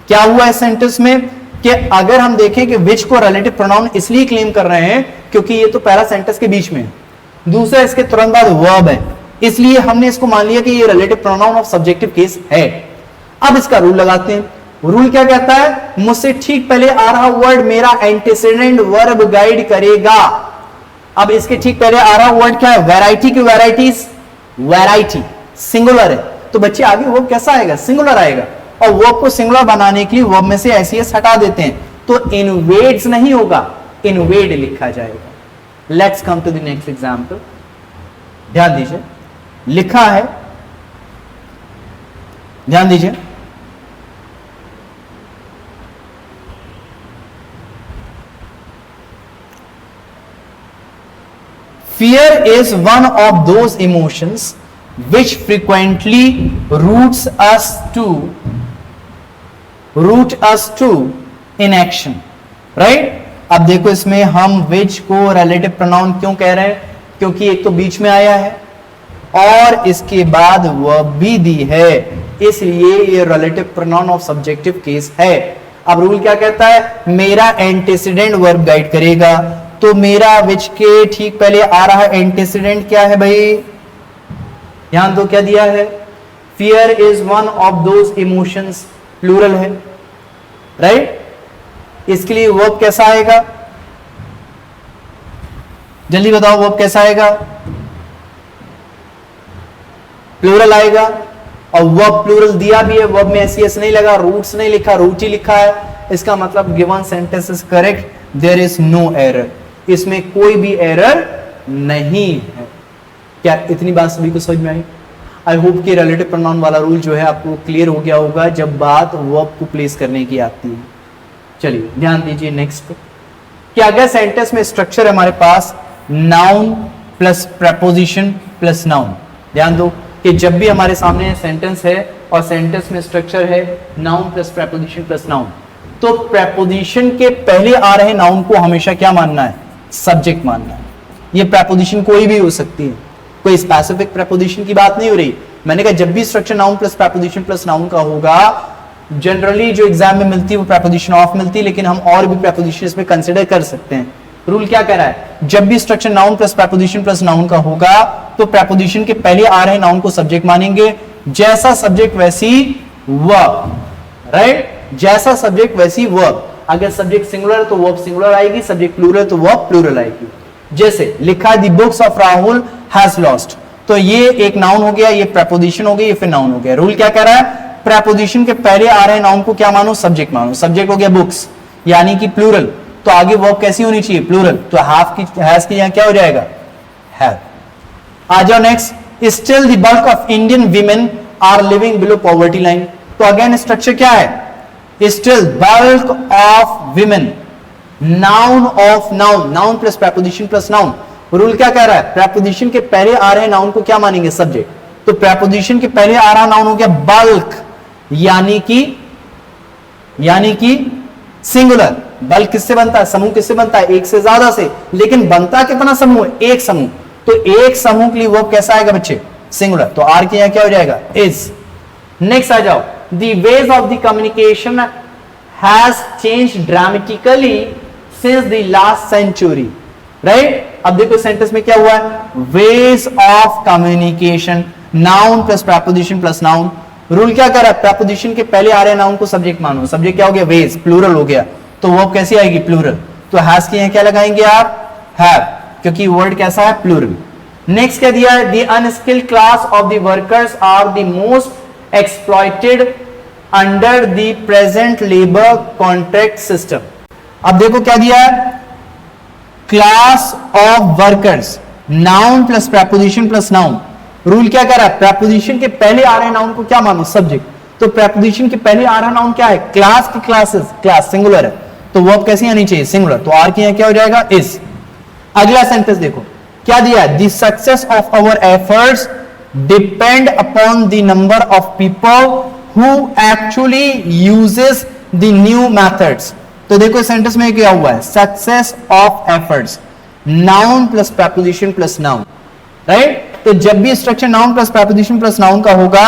क्या हुआ इस सेंटेंस में कि अगर हम देखें कि विच को रिलेटिव प्रोनाउन इसलिए क्लेम कर रहे हैं क्योंकि ये तो पहला सेंटेंस के बीच में है, दूसरा इसके तुरंत बाद वर्ब है, इसलिए हमने इसको मान लिया कि ये relative pronoun of subjective case है। अब इसका रूल लगाते हैं। रूल क्या कहता है, मुझसे ठीक पहले आ रहा वर्ड मेरा एंटीसीडेंट वर्ब गाइड करेगा। अब इसके ठीक पहले आ रहा वर्ड क्या है, वैरायटी की वैरायटीज, वैरायटी सिंगुलर है, तो बच्चे आगे वर्ब कैसा आएगा, सिंगुलर आएगा। और वर्ब को सिंगुलर बनाने के लिए वर्ब में से एसईएस हटा देते हैं, तो इनवेड्स नहीं होगा, इनवेड लिखा जाएगा। Let's come to the next example, ध्यान दीजिए। लिखा है, ध्यान दीजिए, fear is one of those emotions which frequently root us to inaction, right? अब देखो इसमें हम which को relative pronoun क्यों कह रहे हैं, क्योंकि एक तो बीच में आया है और इसके बाद verb भी दी है, इसलिए ये relative pronoun of subjective case है। अब रूल क्या कहता है, मेरा एंटीसीडेंट वर्ब गाइड करेगा, तो मेरा विच के ठीक पहले आ रहा एंटीसीडेंट क्या है भाई, ध्यान दो क्या दिया है, fear is one of those emotions, plural है, राइट? इसके लिए वर्ब कैसा आएगा, जल्दी बताओ वर्ब कैसा आएगा, प्लूरल आएगा। और वर्ब प्लूरल दिया भी है, वर्ब में एसईएस नहीं लगा, रूट्स नहीं लिखा, रूट ही लिखा है, इसका मतलब given sentence is correct, there is no error, इसमें कोई भी एरर नहीं है। क्या इतनी बात सभी को समझ में आई? आई होप कि रिलेटिव प्रोनाउन वाला रूल जो है आपको क्लियर हो गया होगा जब बात वर्ब को प्लेस करने की आती है। चलिए ध्यान दीजिए नेक्स्ट, कि अगर सेंटेंस में स्ट्रक्चर है हमारे पास noun plus preposition plus noun, ध्यान दो कि जब भी हमारे सामने सेंटेंस है और सेंटेंस में स्ट्रक्चर है noun plus preposition plus noun, तो प्रेपोजिशन के पहले आ रहे नाउन को हमेशा क्या मानना है, सब्जेक्ट मानना है। ये प्रेपोजिशन कोई भी हो सकती है, कोई स्पेसिफिक प्रेपोजिशन की बात नहीं हो रही। मैंने कहा जब भी structure noun plus preposition plus noun का होगा, जनरली जो एग्जाम में मिलती है वो प्रेपोजिशन ऑफ मिलती है, लेकिन हम और भी प्रेपोजिशन इसमें कंसीडर कर सकते हैं। रूल क्या कह रहा है, जब भी structure noun plus preposition plus noun का होगा तो प्रेपोजिशन के पहले आ रहे नाउन को सब्जेक्ट मानेंगे, जैसा सब्जेक्ट वैसी वर्ब, राइट? जैसा सब्जेक्ट वैसी वर्ब। अगर सब्जेक्ट सिंगुलर तो वर्ब सिंगुलर आएगी, सब्जेक्ट प्लूरल तो वर्ब प्लूरल आएगी। जैसे लिखा the books of Rahul has lost, तो ये एक नाउन हो गया, ये प्रेपोजिशन हो गई, ये फिर नाउन हो गया। रूल क्या कह रहा है, प्रेपोजिशन के पहले आ रहे नाउन को क्या मानो, सब्जेक्ट मानो। सब्जेक्ट हो गया बुक्स यानी कि प्लूरल, तो आगे वर्ब कैसी होनी चाहिए, प्लूरल, तो हैव की हैज की यहां क्या हो जाएगा, हैव। आ जाओ next, still the bulk of Indian women are living below poverty line, तो अगेन स्ट्रक्चर क्या है, still bulk of women, noun of noun, noun plus preposition plus noun. Rule क्या कह रहा है, प्रेपोजिशन के पहले आ रहे नाउन को क्या मानेंगे, सब्जेक्ट, तो प्रेपोजिशन के पहले आ रहा नाउन हो गया बल्क यानी कि सिंगुलर, बल्क किससे बनता है, समूह किससे बनता है, एक से ज्यादा से, लेकिन बनता कितना समूह है, एक समूह। तो एक समूह के लिए वर्ब कैसा आएगा बच्चे, सिंगुलर। तो आर के यहां क्या हो जाएगा, इज। नेक्स्ट आ जाओ, the ways of the communication has changed dramatically since the last century, right. अब देखो सेंटेंस में क्या हुआ है, ways of communication, noun plus preposition plus noun. Rule क्या कर रहा है, प्रेपोजिशन के पहले आ रहे नाउन को सब्जेक्ट मानो, सब्जेक्ट क्या हो गया, वेज, प्लूरल हो गया, तो वो कैसी आएगी, प्लूरल। तो हैज के यहां क्या लगाएंगे आप, हैव, क्योंकि वर्ड कैसा है, प्लूरल। नेक्स्ट क्या दिया है, the unskilled class of the workers are the most exploited under the present labour contract system. अब देखो क्या दिया है, class of workers, noun plus preposition plus noun. Rule क्या कर रहा है, प्रेपोजिशन के पहले आ रहे नाउन को क्या मानो, सब्जेक्ट। तो प्रेपोजिशन के पहले आ रहा नाउन क्या है, क्लास की क्लासेस, क्लास सिंगुलर है, तो वर्ब कैसी आनी चाहिए, सिंगुलर। तो आर के यहां क्या हो जाएगा, इज। अगला सेंटेंस देखो क्या दिया है, the success of our efforts depend upon the number of people who actually uses the new methods. तो देखो सेंटेंस में क्या हुआ है, success of efforts, noun plus preposition plus noun, right. तो जब भी structure noun plus preposition plus noun का होगा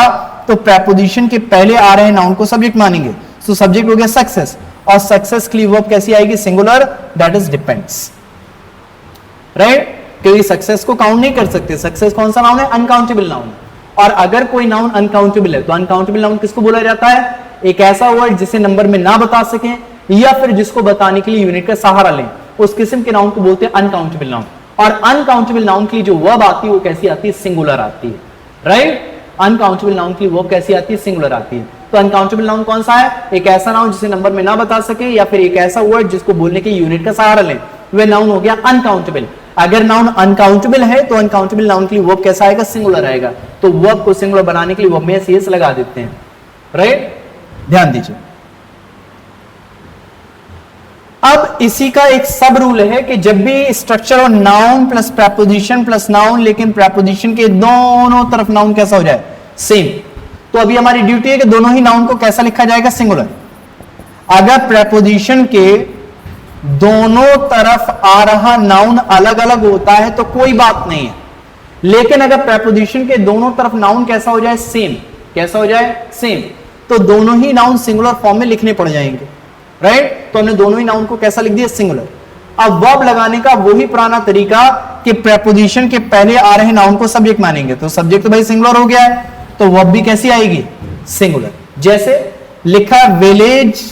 तो प्रेपोजिशन के पहले आ रहे नाउन को सब्जेक्ट मानेंगे। तो सब्जेक्ट हो गया सक्सेस, और सक्सेस के लिए वर्ब कैसी आएगी, singular, that is depends, right. क्योंकि सक्सेस को काउंट नहीं कर सकते, सक्सेस कौन सा नाउन है, अनकाउंटेबल नाउन। और अगर कोई नाउन अनकाउंटेबल है तो अनकाउंटेबल नाउन किसको बोला जाता है, एक ऐसा वर्ड जिसे नंबर में ना बता सकें या फिर जिसको बताने के लिए यूनिट का सहारा लें, उस किस्म के नाउन को बोलते हैं अनकाउंटेबल नाउन। और अनकाउंटेबल नाउन के लिए जो वर्ब आती है वो कैसी आती है, सिंगुलर आती है, राइट। अनकाउंटेबल नाउन की वर्ब कैसी आती है, सिंगुलर आती है। तो अनकाउंटेबल नाउन कौन सा है, एक ऐसा नाउन जिसे नंबर में ना बता सके या फिर एक ऐसा वर्ड जिसको बोलने के यूनिट का सहारा लें, वह नाउन हो गया अनकाउंटेबल। अगर नाउन अनकाउंटेबल है तो अनकाउंटेबल नाउन के लिए वर्ब कैसा आएगा, सिंगुलर आएगा। तो वर्ब को सिंगुलर बनाने के लिए वर्ब में सीएस लगा देते हैं, राइट। ध्यान दीजिए। अब इसी का एक सब रूल है कि जब भी स्ट्रक्चर हो noun plus preposition plus noun, लेकिन प्रेपोजिशन के दोनों तरफ नाउन कैसा हो जाए, सेम। तो अभी हमारी ड्यूटी है कि दोनों ही नाउन को कैसा लिखा जाएगा, सिंगुलर। अगर प्रेपोजिशन के दोनों तरफ आ रहा नाउन अलग अलग होता है तो कोई बात नहीं है, लेकिन अगर प्रेपोजिशन के दोनों तरफ नाउन कैसा हो जाए, सेम, कैसा हो जाए, सेम, तो दोनों ही नाउन सिंगुलर फॉर्म में लिखने पड़ जाएंगे, राइट। तो हमने दोनों ही नाउन को कैसा लिख दिया, सिंगुलर। अब वर्ब लगाने का वही पुराना तरीका कि प्रेपोजिशन के पहले आ रहे नाउन को सब्जेक्ट मानेंगे। तो सब्जेक्ट तो भाई सिंगुलर हो गया है, तो वर्ब भी कैसी आएगी, सिंगुलर। जैसे लिखा village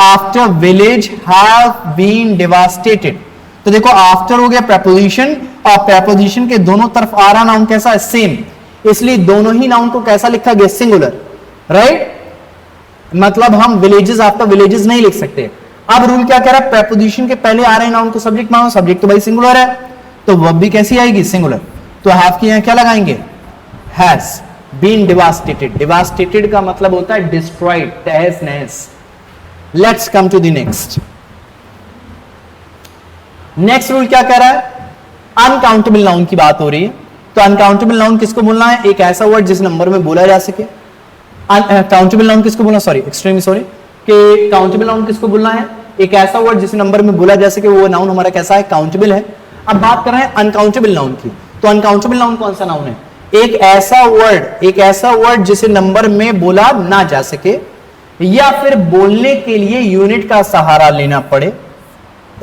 after village have been devastated, तो देखो आफ्टर हो गया प्रेपोजिशन, और प्रेपोजिशन के दोनों तरफ आ रहा नाउन कैसा है, सेम, इसलिए दोनों ही नाउन को कैसा लिखा गया, सिंगुलर, राइट। मतलब हम विलेजेस आफ्टर विलेजेस नहीं लिख सकते। अब रूल क्या कह रहा है, प्रेपोजिशन के पहले आ रहे नाउन को सब्जेक्ट मानो, सब्जेक्ट तो भाई सिंगुलर है, तो वर्ब भी कैसी आएगी, सिंगुलर। तो हैव के यहां क्या लगाएंगे, हैज बीन डिवास्टेटेड। डिवास्टेटेड का मतलब होता है डिस्ट्रॉयड, तहस नहस। Let's come to the next. Next rule क्या कह रहा है, अनकाउंटेबल नाउन की बात हो रही है। तो अनकाउंटेबल नाउन किसको बोलना है, एक ऐसा वर्ड जिस नंबर में बोला जा सके। काउंटेबल नाउन किसको बोलना, सॉरी एक्सट्रीमली सॉरी, कि काउंटेबल नाउन किसको बोलना है, एक ऐसा वर्ड जिस नंबर में बोला जा सके, वो नाउन हमारा कैसा है, काउंटेबल है। अब बात कर रहे हैं अनकाउंटेबल नाउन की। तो अनकाउंटेबल नाउन कौन सा नाउन है, एक ऐसा वर्ड जिसे नंबर में बोला ना जा सके या फिर बोलने के लिए यूनिट का सहारा लेना पड़े,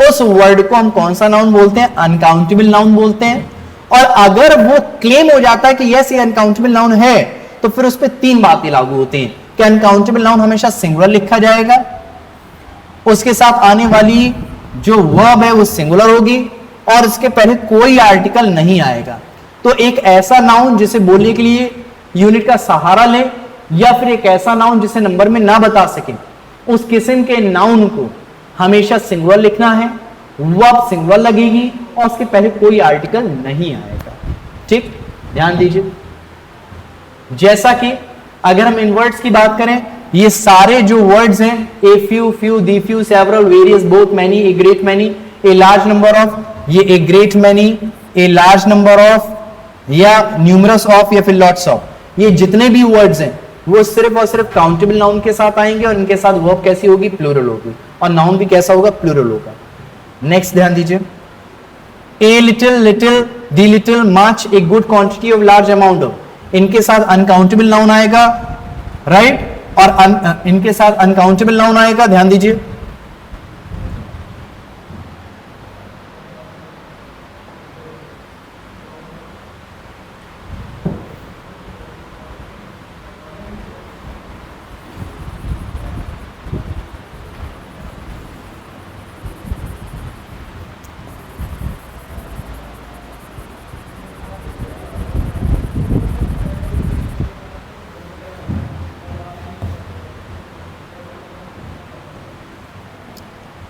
उस वर्ड को हम कौन सा नाउन बोलते हैं, अनकाउंटेबल नाउन बोलते हैं। और अगर वो क्लेम हो जाता है कि यस ये अनकाउंटेबल नाउन है, तो फिर उस पर तीन बातें लागू होती हैं कि अनकाउंटेबल नाउन हमेशा सिंगुलर लिखा जाएगा, उसके साथ आने वाली जो वर्ब है वो सिंगुलर होगी, और इसके पहले कोई आर्टिकल नहीं आएगा। तो एक ऐसा नाउन जिसे बोलने के लिए यूनिट का सहारा ले, या फिर एक ऐसा नाउन जिसे नंबर में ना बता सके, उस किस्म के नाउन को हमेशा सिंगुलर लिखना है, वर्ब सिंगुलर लगेगी और उसके पहले कोई आर्टिकल नहीं आएगा। ठीक, ध्यान दीजिए। जैसा कि अगर हम इन वर्ड्स की बात करें, ये सारे जो वर्ड्स हैं, a few, few, the few, several, various, both, many, a great many, a large number of, ये a great many, a large number of, या न्यूमरस ऑफ, या फिर लॉट्स ऑफ, ये जितने भी वर्ड्स हैं वो सिर्फ और सिर्फ काउंटेबल नाउन के साथ आएंगे और इनके साथ वर्ब कैसी होगी, प्लूरल होगी। और नाउन भी कैसा होगा, प्लूरल होगा। नेक्स्ट ध्यान दीजिए, a little, little, the little, much, a good quantity of, large amount of, इनके साथ अनकाउंटेबल नाउन आएगा, राइट, और इनके साथ अनकाउंटेबल नाउन आएगा, ध्यान दीजिए।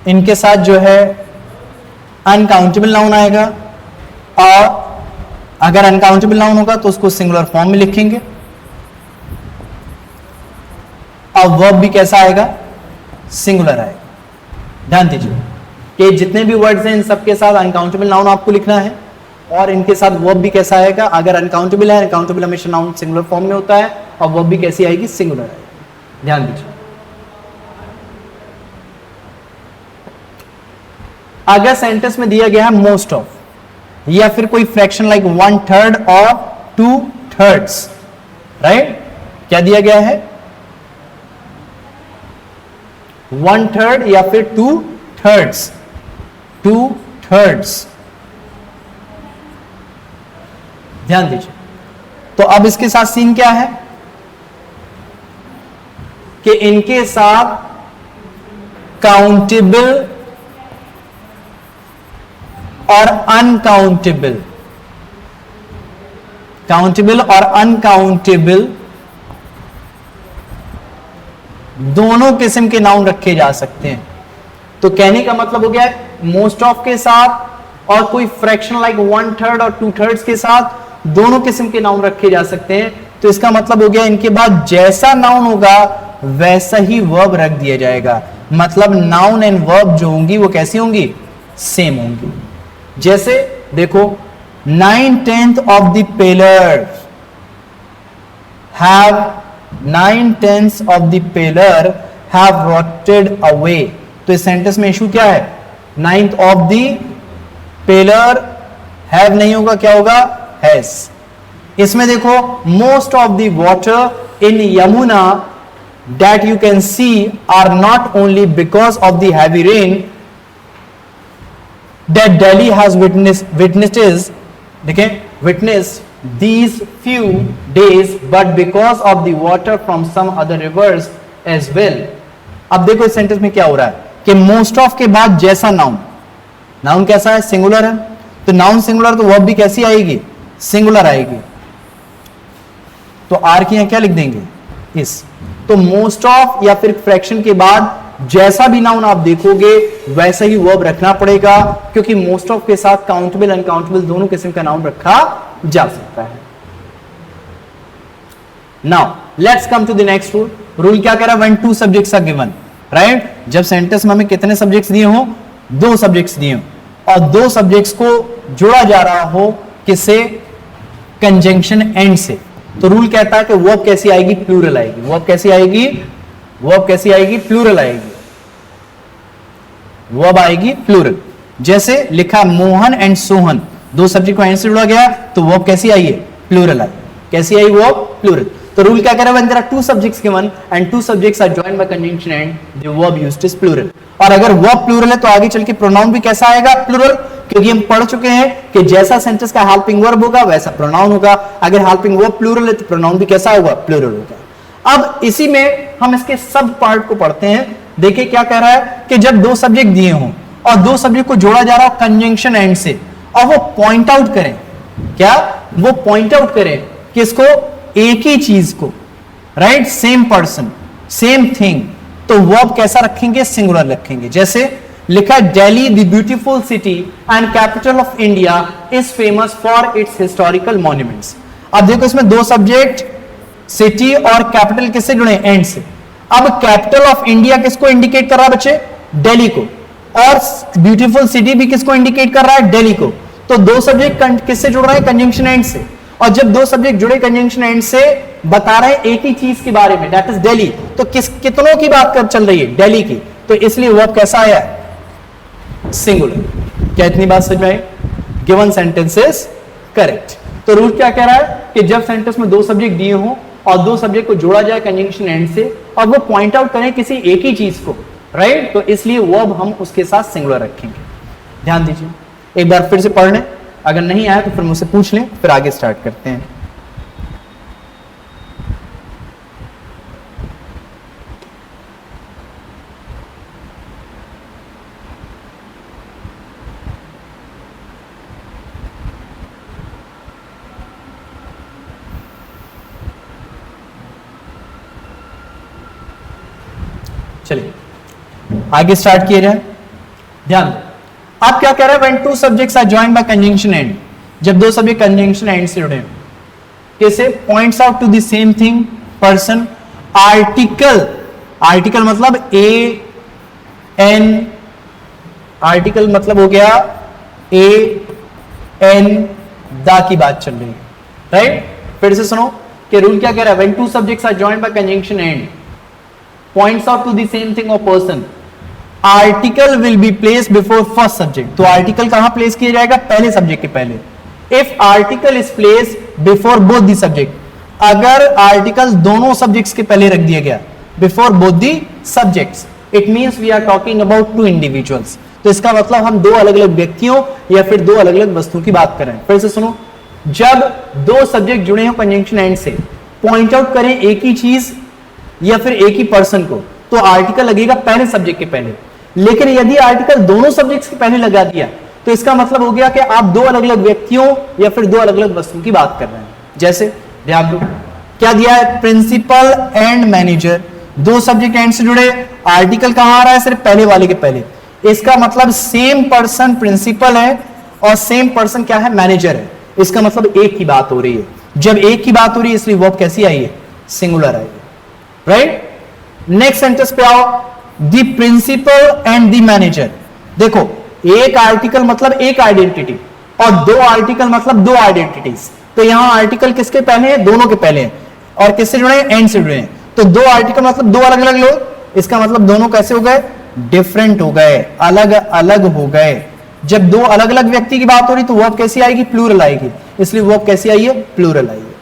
इनके साथ जो है अनकाउंटेबल नाउन आएगा, और अगर अनकाउंटेबल नाउन होगा तो उसको सिंगुलर फॉर्म में लिखेंगे, और वर्ब भी कैसा आएगा, सिंगुलर आएगा। ध्यान दीजिए कि जितने भी वर्ड्स हैं इन सबके साथ अनकाउंटेबल नाउन आपको लिखना है, और इनके साथ वर्ब भी कैसा आएगा, अगर अनकाउंटेबल है, अनकाउंटेबल हमेशा नाउन सिंगुलर फॉर्म में होता है, और वर्ब भी कैसी आएगी, सिंगुलर आएगी। ध्यान दीजिए, अगर सेंटेंस में दिया गया है मोस्ट ऑफ, या फिर कोई फ्रैक्शन लाइक 1/3 और 2/3, राइट, क्या दिया गया है, 1/3 या फिर 2/3, 2/3, ध्यान दीजिए। तो अब इसके साथ सीन क्या है कि इनके साथ काउंटेबल और अनकाउंटेबल, काउंटेबल और अनकाउंटेबल दोनों किस्म के नाउन रखे जा सकते हैं। तो कहने का मतलब हो गया मोस्ट ऑफ के साथ और कोई फ्रैक्शन लाइक 1/3 और 2/3 के साथ दोनों किस्म के नाउन रखे जा सकते हैं। तो इसका मतलब हो गया इनके बाद जैसा नाउन होगा वैसा ही वर्ब रख दिया जाएगा, मतलब नाउन एंड वर्ब जो होंगी वो कैसी होंगी, सेम होंगी। जैसे देखो 9/10 of the pillar have 9/10 of the pillar have rotted away। तो इस सेंटेंस में इशू क्या है, 9th of the pillar have नहीं होगा, क्या होगा, has। इसमें देखो most of the water in Yamuna that you can see are not only because of the heavy rain that Delhi has witnessed these few days, but because of the water from some other rivers as well। अब देखो इस सेंटेंस में क्या हो रहा है कि मोस्ट ऑफ के बाद जैसा नाउन, नाउन कैसा है, सिंगुलर है, तो नाउन सिंगुलर तो वर्ब भी कैसी आएगी, सिंगुलर आएगी। तो आर की यहां क्या लिख देंगे, इस। तो मोस्ट ऑफ या फिर फ्रैक्शन के बाद जैसा भी नाउन आप देखोगे वैसा ही वर्ब रखना पड़ेगा, क्योंकि मोस्ट ऑफ के साथ काउंटेबल अनकाउंटेबल दोनों किस्म का नाउन रखा जा सकता है। Now let's come to the next rule. Rule क्या कह रहा है, when 2 subjects are given, right, जब सेंटेंस में हमें कितने सब्जेक्ट्स दिए हो, 2 सब्जेक्ट्स दिए हो, और 2 सब्जेक्ट्स को जोड़ा जा रहा हो किससे, कंजंक्शन एंड से। तो रूल कहता है कि वर्ब कैसी आएगी, प्लूरल आएगी। वर्ब कैसी आएगी, वर्ब कैसी आएगी, प्लूरल आएगी। वर्ब आएगी प्लूरल। जैसे लिखा मोहन एंड सोहन, 2 सब्जेक्ट को एंड से जुड़ा गया, तो वर्ब कैसी आई है, प्लूरल आई। कैसी आई वर्ब, प्लूरल। तो रूल क्या कह रहा है, when there are 2 subjects given and 2 subjects are joined by conjunction and the verb used is plural। और अगर वर्ब प्लूरल है तो आगे चल के प्रोनाउन भी कैसा आएगा, प्लूरल, क्योंकि हम पढ़ चुके हैं कि जैसा सेंटेंस का हेल्पिंग वर्ब होगा वैसा प्रोनाउन होगा। अगर हेल्पिंग वर्ब प्लूरल है तो प्रोनाउन भी कैसा होगा, प्लूरल होगा। अब इसी में हम इसके सब पार्ट को पढ़ते हैं। देखिए क्या कह रहा है कि जब 2 सब्जेक्ट दिए हों और 2 सब्जेक्ट को जोड़ा जा रहा हो कंजंक्शन एंड से, और वो पॉइंट आउट करें, क्या, वो पॉइंट आउट करें किसको, एक ही चीज को, right, same person, same thing, तो वर्ब कैसा रखेंगे, सिंगुलर रखेंगे। जैसे लिखा Delhi the beautiful city and capital of India is famous for its historical monuments. अब देखो इसमें 2 सब्जेक्ट सिटी और कैपिटल किससे जुड़े, एंड से। अब कैपिटल ऑफ इंडिया किसको इंडिकेट कर रहा है बच्चे, दिल्ली को, और ब्यूटीफुल सिटी भी किसको इंडिकेट कर रहा है, दिल्ली को। तो 2 सब्जेक्ट किससे जुड़ रहे हैं, कंजंक्शन एंड से। और जब 2 सब्जेक्ट जुड़े कंजंक्शन एंड से, बता रहे हैं एक ही चीज के बारे में, दैट इज दिल्ली, तो कितनों की बात कर चल रही है, दिल्ली की। तो इसलिए वर्ब कैसा आया, सिंगुलर। क्या इतनी बात समझ में आई? Given sentence is correct. तो रूल क्या कह रहा है कि जब सेंटेंस में दो सब्जेक्ट दिए हों और दो सब्जेक्ट को जोड़ा जाए कंजंक्शन एंड से और वो पॉइंट आउट करें किसी एक ही चीज को, राइट, तो इसलिए वर्ब हम उसके साथ सिंगुलर रखेंगे। ध्यान दीजिए, एक बार फिर से पढ़ लें, अगर नहीं आया तो फिर मुझसे पूछ लें, फिर आगे स्टार्ट करते हैं। चलिए आगे स्टार्ट किए जाए। ध्यान दो, आप क्या कह रहे हैं, when two subjects are joined by conjunction and, जब दो सब्जेक्ट कंजंक्शन एंड से जुड़े, कैसे, points out to the same thing, person, article, article मतलब ए एन, आर्टिकल मतलब हो गया ए एन, दा की बात चल रही है, राइट। फिर से सुनो कि रूल क्या कह रहा है, when two subjects are joined by conjunction and, points out to the same thing or person, article will be placed before first subject। तो article कहां प्लेस किया जाएगा, पहले सब्जेक्ट के पहले। if article is placed before both the subject, अगर आर्टिकल दोनों सब्जेक्ट्स के पहले रख दिया गया, before both the subjects, it means we are talking about two individuals। तो इसका मतलब हम दो अलग अलग व्यक्तियों या फिर दो अलग अलग वस्तुओं की बात कर रहे हैं। फिर से सुनो, जब दो सब्जेक्ट जुड़े हो कंजंक्शन एंड से, पॉइंट आउट करें एक ही चीज या फिर एक ही पर्सन को, तो आर्टिकल लगेगा पहले सब्जेक्ट के पहले। लेकिन यदि आर्टिकल दोनों सब्जेक्ट्स के पहले लगा दिया तो इसका मतलब हो गया कि आप दो अलग अलग व्यक्तियों या फिर दो अलग अलग वस्तुओं की बात कर रहे हैं। जैसे ध्यान दो, क्या दिया है, प्रिंसिपल एंड मैनेजर, दो सब्जेक्ट एंड से जुड़े, आर्टिकल कहां आ रहा है, सिर्फ पहले वाले के पहले। इसका मतलब सेम पर्सन प्रिंसिपल है और सेम पर्सन क्या है, मैनेजर है। इसका मतलब एक की बात हो रही है। जब एक की बात हो रही है इसलिए वर्ब कैसी आई है, सिंगुलर आई है, राइट। नेक्स्ट सेंटेंस पे आओ, the principal and the manager. देखो, एक आर्टिकल मतलब एक आइडेंटिटी और दो आर्टिकल मतलब दो आइडेंटिटीज। तो यहां आर्टिकल किसके पहले है, दोनों के पहले हैं, और किससे जुड़े हैं, एंड से जुड़े हैं। तो दो आर्टिकल मतलब दो अलग अलग लोग, इसका मतलब दोनों कैसे हो गए, डिफरेंट हो गए, अलग अलग हो गए। जब दो अलग अलग व्यक्ति की बात हो रही तो वर्ब कैसी आएगी, प्लूरल आएगी, इसलिए वर्ब कैसी आई है, प्लूरल आई है।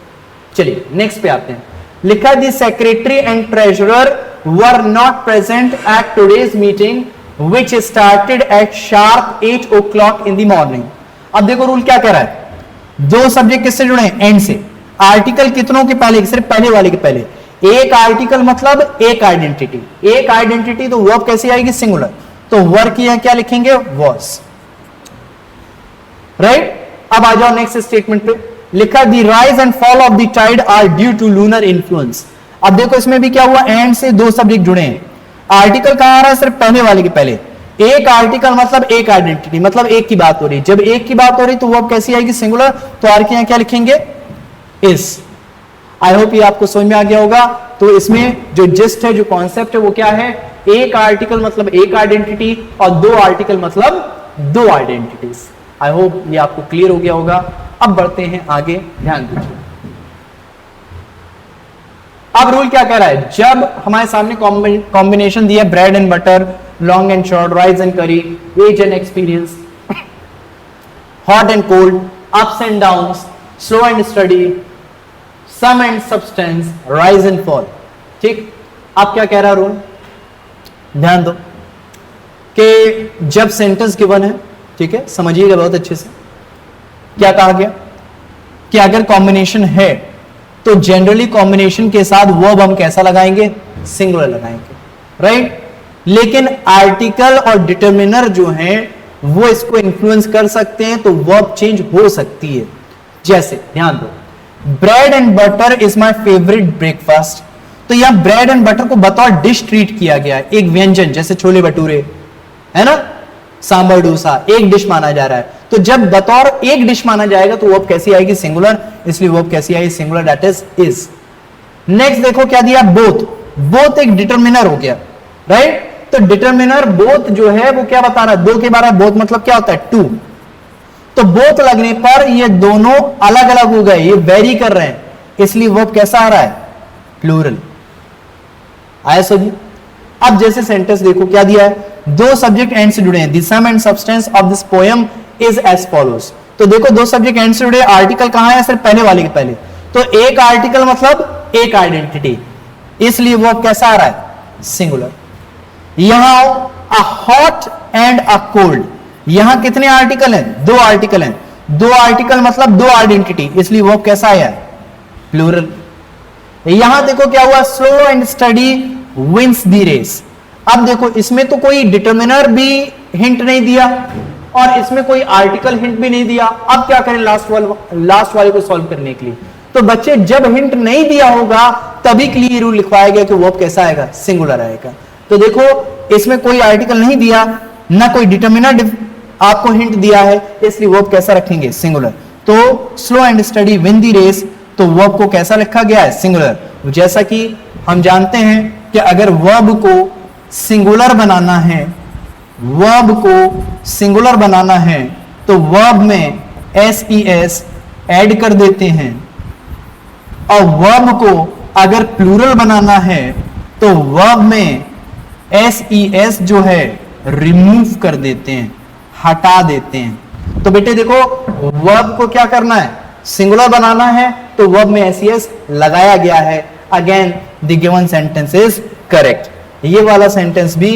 चलिए नेक्स्ट पे आते हैं। लिखा, the secretary and treasurer were not present at today's meeting which started at sharp 8 o'clock in the morning. अब देखो रूल क्या कह रहा है, दो सब्जेक्ट किससे जुड़े हैं, एंड से, आर्टिकल कितनों के पहले, सिर्फ पहले वाले के पहले। एक आर्टिकल मतलब एक आइडेंटिटी, एक आइडेंटिटी, तो वर्ब कैसी आएगी, सिंगुलर। तो वर्ब की क्या लिखेंगे, वॉज, राइट। अब आ जाओ नेक्स्ट स्टेटमेंट पे। लिखा, the rise and fall of the tide are due to lunar influence. अब देखो इसमें भी क्या हुआ, एंड से दो सब्जेक्ट जुड़े हैं, आर्टिकल कहां आ रहा है, सिर्फ पहले वाले के पहले। एक आर्टिकल मतलब एक आइडेंटिटी, मतलब एक की बात हो रही। जब एक की बात हो रही तो वर्ब कैसी आएगी, सिंगुलर। तो आर के यहां क्या लिखेंगे, इज। आई होप ये आपको समझ में आ गया होगा। तो इसमें जो जिस्ट है, जो कॉन्सेप्ट है, वो क्या है, एक आर्टिकल मतलब एक आइडेंटिटी और दो आर्टिकल मतलब दो आइडेंटिटीज। आई होप ये आपको क्लियर हो गया होगा। अब बढ़ते हैं आगे, ध्यान दीजिए। अब रूल क्या कह रहा है, जब हमारे सामने कॉम्बिनेशन दिया, bread and butter, long and short, rice and curry, age and experience, hot and cold, ups and downs, slow and steady, sum and substance, rise and fall. ठीक, अब क्या कह रहा है रूल, ध्यान दो कि जब सेंटेंस गिवन है, ठीक है, समझिएगा बहुत अच्छे से, क्या कहा गया कि अगर कॉम्बिनेशन है तो जनरली कॉम्बिनेशन के साथ वर्ब हम कैसा लगाएंगे, सिंगुलर लगाएंगे, राइट। लेकिन आर्टिकल और डिटर्मिनर जो हैं वो इसको इन्फ्लुएंस कर सकते हैं, तो वर्ब चेंज हो सकती है। जैसे ध्यान दो, bread and butter is my favourite breakfast. तो यहां ब्रेड एंड बटर को बतौर डिश ट्रीट किया गया है, एक व्यंजन, जैसे छोले भटूरे है ना, सांबर डोसा, एक डिश माना जा रहा है। तो जब बतौर एक डिश माना जाएगा तो वर्ब कैसी आएगी, सिंगुलर, इसलिए वर्ब कैसी आएगी, सिंगुलर, दैट इज। नेक्स्ट देखो क्या दिया, बोथ। बोथ एक डिटर्मिनर हो गया, राइट। तो डिटर्मिनर बोथ जो है वो क्या बता रहा है, दो के बारे में। बोथ मतलब क्या होता है, टू। तो बोथ लगने पर ये दोनों अलग अलग हो गए, ये वेरी कर रहे हैं, इसलिए वर्ब कैसा आ रहा है, प्लूरल। आया समझ। अब जैसे सेंटेंस देखो क्या दिया है, दो सब्जेक्ट एंड से जुड़े हैं, the sum and substance of this poem is as follows. तो देखो दो सब्जेक्ट एंड से जुड़े, आर्टिकल कहां है, सिर्फ पहले वाले के पहले, तो एक आर्टिकल मतलब एक आइडेंटिटी, इसलिए वो कैसा आ रहा है, सिंगुलर। यहां a hot and a cold, यहां कितने आर्टिकल हैं, दो आर्टिकल हैं, दो आर्टिकल मतलब दो आइडेंटिटी, इसलिए वो कैसा आया है, प्लूरल। यहां देखो क्या हुआ, slow and steady wins the race. अब देखो इसमें तो कोई डिटर्मिनर भी हिंट नहीं दिया और इसमें कोई आर्टिकल हिंट भी नहीं दिया। अब क्या करें लास्ट वाले को सॉल्व करने के लिए, तो बच्चे जब हिंट नहीं दिया होगा तभी के लिए रूल लिखवाया गया कि वर्ब कैसा आएगा, सिंगुलर आएगा। तो देखो इसमें कोई आर्टिकल नहीं दिया, ना कोई डिटर्मिनर आपको हिंट दिया है, इसलिए वर्ब कैसा रखेंगे, सिंगुलर। तो slow and steady win the race, तो वर्ब को कैसा लिखा गया है, सिंगुलर। जैसा कि हम जानते हैं कि अगर वर्ब को सिंगुलर बनाना है, वर्ब को सिंगुलर बनाना है तो वर्ब में एस ऐड कर देते हैं, और वर्ब को अगर प्लूरल बनाना है तो वर्ब में एस जो है रिमूव कर देते हैं, हटा देते हैं। तो बेटे देखो वर्ब को क्या करना है, सिंगुलर बनाना है तो वर्ब में एस लगाया गया है। Again the given sentence is correct, ये वाला सेंटेंस भी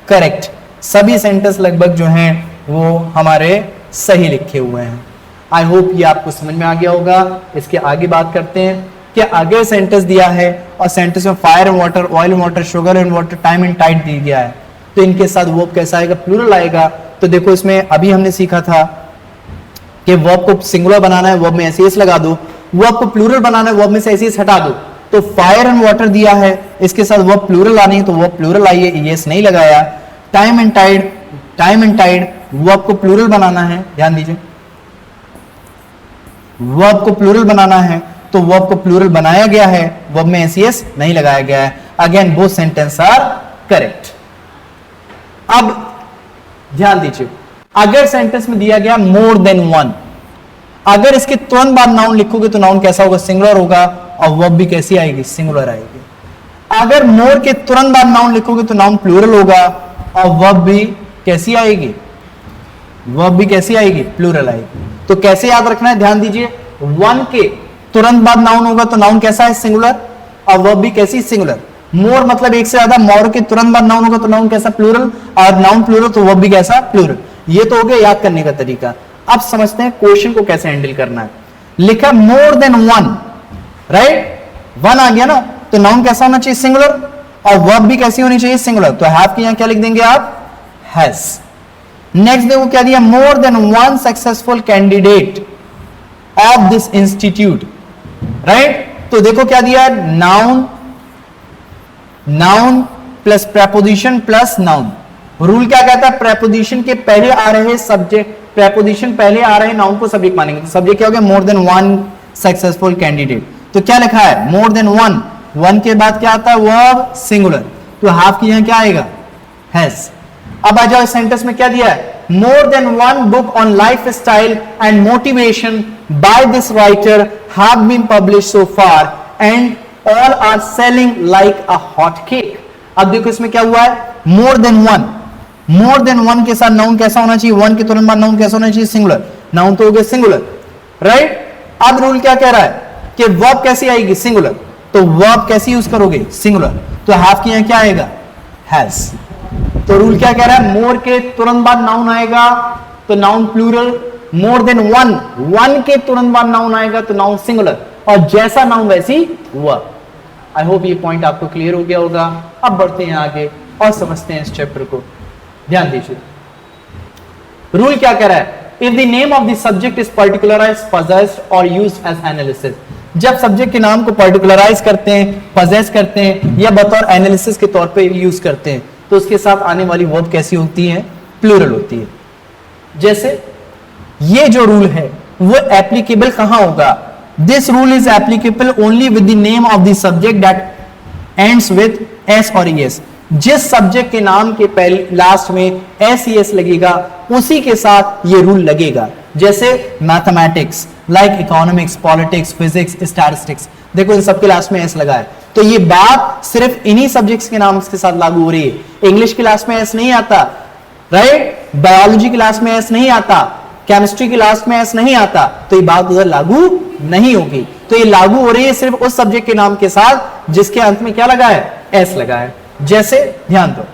करेक्ट, सभी सेंटेंस लगभग जो हैं वो हमारे सही लिखे हुए हैं। आई होप ये आपको समझ में आ गया होगा। इसके आगे बात करते हैं कि अगर सेंटेंस दिया है और सेंटेंस में fire and water, oil and water, sugar and water, time and tide दिया गया है, तो इनके साथ वर्ब कैसा आएगा, प्लूरल आएगा। तो देखो इसमें अभी हमने सीखा था कि वर्ब को सिंगुलर बनाना है, वर्ब में एस लगा दो, वर्ब को प्लूरल बनाना है, वर्ब में से एस हटा दो। तो फायर एंड वाटर दिया है, इसके साथ वर्ब प्लूरल आनी है तो वर्ब प्लूरल आई है, एस नहीं लगाया। टाइम एंड टाइड वर्ब को प्लूरल बनाना है, ध्यान दीजिए, वर्ब को प्लूरल बनाना है तो वर्ब को प्लूरल बनाया गया है, वर्ब में एस नहीं लगाया गया है। Again both sentence are correct. अब ध्यान दीजिए, अगर सेंटेंस में दिया गया मोर देन वन, अगर इसके तुरंत बाद नाउन लिखोगे तो नाउन कैसा होगा, सिंगुलर होगा, और वर्ब भी कैसी आएगी, सिंगुलर आएगी। अगर मोर के तुरंत बाद नाउन लिखोगे तो नाउन प्लूरल होगा और वर्ब भी कैसी आएगी, वर्ब भी कैसी आएगी, प्लूरल आएगी। तो कैसे याद रखना है, ध्यान दीजिए, वन के तुरंत बाद नाउन होगा तो नाउन कैसा है, सिंगुलर, और वर्ब भी कैसी, सिंगुलर। मोर मतलब एक से ज्यादा, मोर के तुरंत बाद नाउन होगा तो नाउन कैसा, प्लूरल, और नाउन प्लूरल तो वर्ब भी कैसा, प्लूरल। ये तो हो गया याद करने का तरीका। अब समझते हैं क्वेश्चन को कैसे हैंडल करना है। लिखा more than one, right, one आ गया ना, तो नाउन कैसा होना चाहिए, सिंगुलर, और वर्ब भी कैसी होनी चाहिए, सिंगुलर। तो हैव के यहां क्या लिख देंगे आप, हैज। नेक्स्ट देखो क्या दिया, मोर than one successful candidate of this institute, right. तो देखो क्या दिया, noun plus preposition plus noun. Rule क्या कहता है, प्रेपोजिशन के पहले आ रहे सब्जेक्ट, प्रेपोजिशन पहले आ रहे नाउन को सब्जेक्ट मानेंगे। तो सब्जेक्ट क्या हो गया, मोर देन वन सक्सेसफुल कैंडिडेट। तो क्या लिखा है, मोर देन वन, वन के बाद क्या आता है, वर्ब, सिंगुलर, तो हाफ की यहां क्या आएगा, हैज। अब आ जाओ इस सेंटेंस में क्या दिया है, more than one book on life style and motivation by this writer have been published so far and all are selling like a hot cake. अब देखो इसमें क्या हुआ है, more than one, more than one के साथ नाउन कैसा होना चाहिए, वन के तुरंत बाद नाउन कैसा होना चाहिए, सिंगुलर, नाउन तो हो गया सिंगुलर, राइट। अब रूल क्या कह रहा है कि वर्ब कैसी आएगी, सिंगुलर, तो वर्ब कैसी यूज करोगे, सिंगुलर, तो हाफ की यहां क्या आएगा, हैज। तो रूल क्या कह रहा है, मोर के तुरंत बाद नाउन आएगा तो noun plural, more than one, one के तुरंत बाद नाउन आएगा तो नाउन सिंगुलर, और जैसा नाउन वैसी वर्ब। आई होप ये पॉइंट आपको क्लियर हो गया होगा। अब बढ़ते हैं आगे और समझते हैं इस चैप्टर को, ध्यान दीजिए। रूल क्या कह रहा है, if the name of the subject is particularised, possessed और यूज्ड एज एनालिसिस। जब सब्जेक्ट के नाम को पर्टिकुलराइज करते हैं, पजेस करते हैं, या बतौर एनालिसिस के तौर पे यूज करते हैं, तो उसके साथ आने वाली वर्ब कैसी होती है, प्लूरल होती है। जैसे ये जो रूल है वो एप्लीकेबल कहां होगा, this rule is applicable only with the name of the subject that ends with S और ईएस। जिस सब्जेक्ट के नाम के पहले लास्ट में एस ई एस लगेगा उसी के साथ ये रूल लगेगा। जैसे mathematics, like economics, politics, physics, statistics, देखो इन सबके लास्ट में एस लगा है। तो ये बात सिर्फ इन्हीं सब्जेक्ट्स के नाम के साथ लागू हो रही है। इंग्लिश क्लास में एस नहीं आता, राइट, बायोलॉजी क्लास में एस नहीं आता, केमिस्ट्री क्लास में एस नहीं आता, तो ये बात उधर लागू नहीं होगी। तो ये लागू हो रही है सिर्फ उस सब्जेक्ट के नाम के साथ जिसके अंत में क्या लगा है, एस लगा है। जैसे ध्यान दो,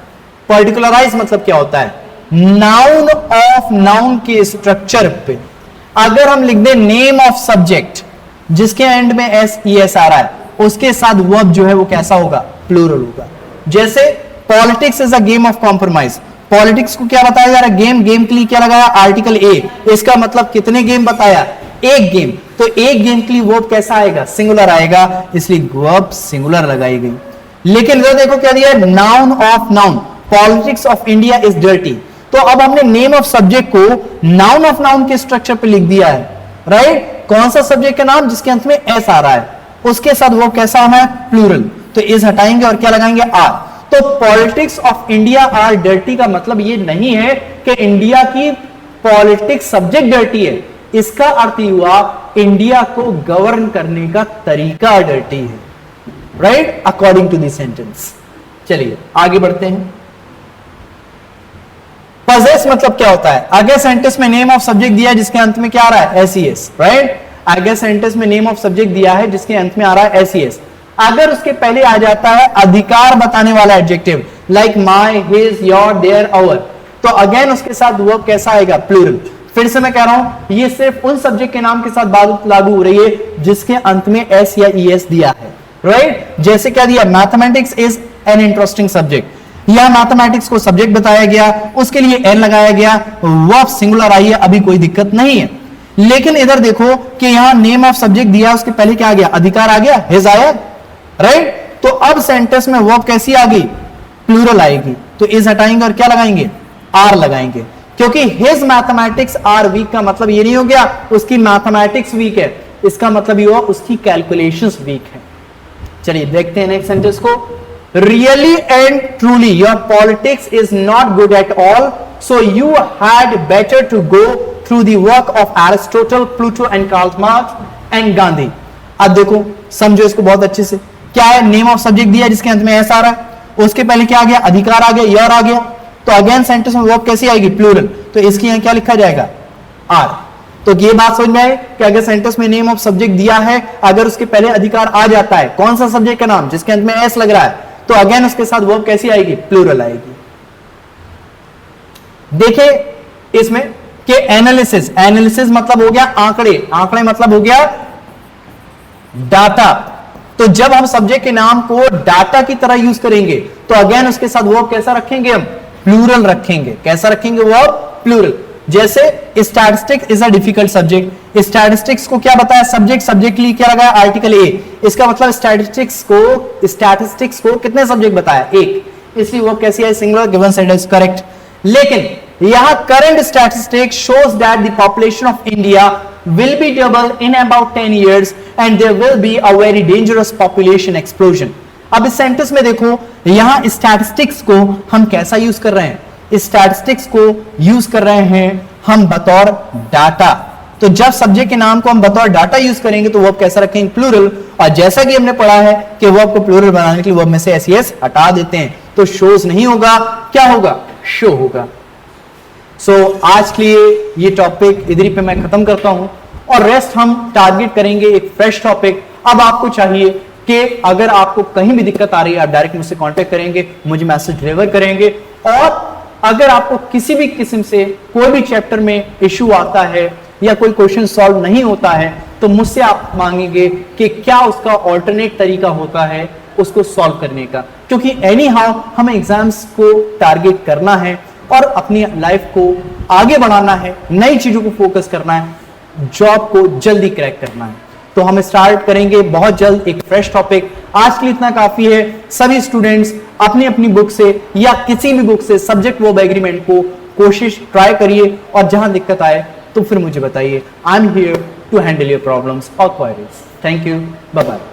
पर्टिकुलराइज मतलब क्या होता है, नाउन ऑफ नाउन के स्ट्रक्चर पे अगर हम लिख दे नेम ऑफ सब्जेक्ट जिसके एंड में एस ई एस आ रहा है, उसके साथ वर्ब जो है वो कैसा होगा, प्लूरल होगा। जैसे politics is a game of compromise, politics को क्या बताया जा रहा है, गेम, गेम के लिए क्या लगाया, आर्टिकल ए, इसका मतलब कितने गेम बताया, एक गेम, तो एक गेम के लिए वर्ब कैसा आएगा, सिंगुलर आएगा, इसलिए वर्ब सिंगुलर लगाई गई। लेकिन इधर देखो क्या दिया है, noun of noun, politics of India is dirty, तो अब हमने नेम ऑफ सब्जेक्ट को नाउन ऑफ नाउन के स्ट्रक्चर पे लिख दिया है, राइट। कौन सा सब्जेक्ट का नाम जिसके अंत में एस आ रहा है, उसके साथ वो कैसा आना है, प्लूरल, तो इस हटाएंगे और क्या लगाएंगे, आर। तो politics of India are dirty का मतलब ये नहीं है कि इंडिया की पॉलिटिक्स सब्जेक्ट डर्टी है, इसका अर्थ ये हुआ इंडिया को गवर्न करने का तरीका डर्टी है, right, according to this sentence. चलिए आगे बढ़ते हैं। पजेस मतलब क्या होता है, अगर सेंटेंस में नेम ऑफ सब्जेक्ट दिया है जिसके अंत में क्या आ रहा है, एस, राइट। अगर सेंटेंस में नेम ऑफ सब्जेक्ट दिया है जिसके अंत में आ रहा है एस, अगर उसके पहले आ जाता है अधिकार बताने वाला adjective like my, his, your, their, our, तो अगेन उसके साथ वर्ब कैसा आएगा, प्लूरल। फिर से मैं कह रहा हूं ये सिर्फ उन सब्जेक्ट के नाम के साथ बात लागू हो रही है जिसके अंत में एस या ई एस दिया है, राइट। जैसे क्या दिया, mathematics is an interesting subject, या मैथमेटिक्स को सब्जेक्ट बताया गया, उसके लिए एन लगाया गया, वर्ब सिंगुलर आई है, अभी कोई दिक्कत नहीं है। लेकिन इधर देखो कि यहां नेम ऑफ सब्जेक्ट दिया, उसके पहले क्या आ गया, अधिकार आ गया, हिज आया, राइट। तो अब सेंटेंस में वर्ब कैसी आ गई, प्लूरल आएगी, तो इज हटाएंगे और क्या लगाएंगे, आर लगाएंगे, क्योंकि हिज मैथमेटिक्स आर वीक का मतलब ये नहीं हो गया उसकी मैथमेटिक्स वीक है, इसका मतलब ये हुआ उसकी कैलकुलेशंस वीक है। चलिए देखते हैं नेक्स्ट सेंटेंस को, really and truly your politics is not good at all, so you had better to go through the work of Aristotle, Plato and Karl Marx and Gandhi। अब देखो समझो इसको बहुत अच्छे से, क्या है, नेम ऑफ सब्जेक्ट दिया जिसके अंत में एस आ रहा है, उसके पहले क्या आ गया, अधिकार आ गया, योर आ गया, तो अगेन सेंटेंस में वर्ब कैसी आएगी, प्लूरल, तो इसके यहां क्या लिखा जाएगा, आर। तो ये बात समझ में आए कि अगर सेंटेंस में नेम ऑफ सब्जेक्ट दिया है, अगर उसके पहले अधिकार आ जाता है, कौन सा सब्जेक्ट का नाम जिसके अंत में एस लग रहा है, तो अगेन उसके साथ वर्ब कैसी आएगी, प्लूरल आएगी। देखिए इसमें कि एनालिसिस, एनालिसिस मतलब हो गया आंकड़े, आंकड़े मतलब हो गया डाटा, तो जब हम सब्जेक्ट के नाम को डाटा की तरह यूज करेंगे तो अगेन उसके साथ वर्ब कैसा रखेंगे, हम प्लूरल रखेंगे, कैसा रखेंगे, वर्ब प्लूरल। जैसे statistics is a difficult subject, statistics को क्या बताया, सब्जेक्ट, सब्जेक्ट के लिए क्या लगाया, आर्टिकल ए, इसका मतलब स्टैटिस्टिक्स को कितने सब्जेक्ट बताया, एक, इसलिए वो कैसी है, singular, given set is correct. लेकिन यहां current statistics shows that the population of India will be double in about 10 years and there will be a very dangerous population explosion। अब इस सेंटेंस में देखो यहां स्टैटिस्टिक्स को हम कैसा यूज कर रहे हैं, स्टैटिस्टिक्स को यूज कर रहे हैं हम बतौर डाटा, तो जब सब्जेक्ट के नाम को हम बतौर डाटा यूज करेंगे तो वर्ब कैसा रखेंगे, प्लूरल, और जैसा कि हमने पढ़ा है कि वर्ब को प्लूरल बनाने के लिए वर्ब में से एस हटा देते हैं, तो शोज नहीं होगा, क्या होगा, शो होगा। सो आज के लिए ये टॉपिक इधर ही पे मैं खत्म करता हूं और रेस्ट हम टारगेट करेंगे एक फ्रेश टॉपिक। अब आपको चाहिए कि अगर आपको कहीं भी दिक्कत आ रही है आप डायरेक्ट मुझसे कांटेक्ट करेंगे, मुझे मैसेज डिलीवर करेंगे, और अगर आपको किसी भी किस्म से कोई भी चैप्टर में इश्यू आता है या कोई क्वेश्चन सॉल्व नहीं होता है तो मुझसे आप मांगेंगे कि क्या उसका ऑल्टरनेट तरीका होता है उसको सॉल्व करने का, क्योंकि एनी हाउ हमें एग्जाम्स को टारगेट करना है और अपनी लाइफ को आगे बढ़ाना है, नई चीजों को फोकस करना है, जॉब को जल्दी क्रैक करना है। तो हम स्टार्ट करेंगे बहुत जल्द एक फ्रेश टॉपिक। आज के लिए इतना काफी है। सभी स्टूडेंट्स अपनी अपनी बुक से या किसी भी बुक से सब्जेक्ट वर्ब एग्रीमेंट को कोशिश ट्राई करिए और जहां दिक्कत आए तो फिर मुझे बताइए। I am here to handle your problems और queries. Thank you, bye bye.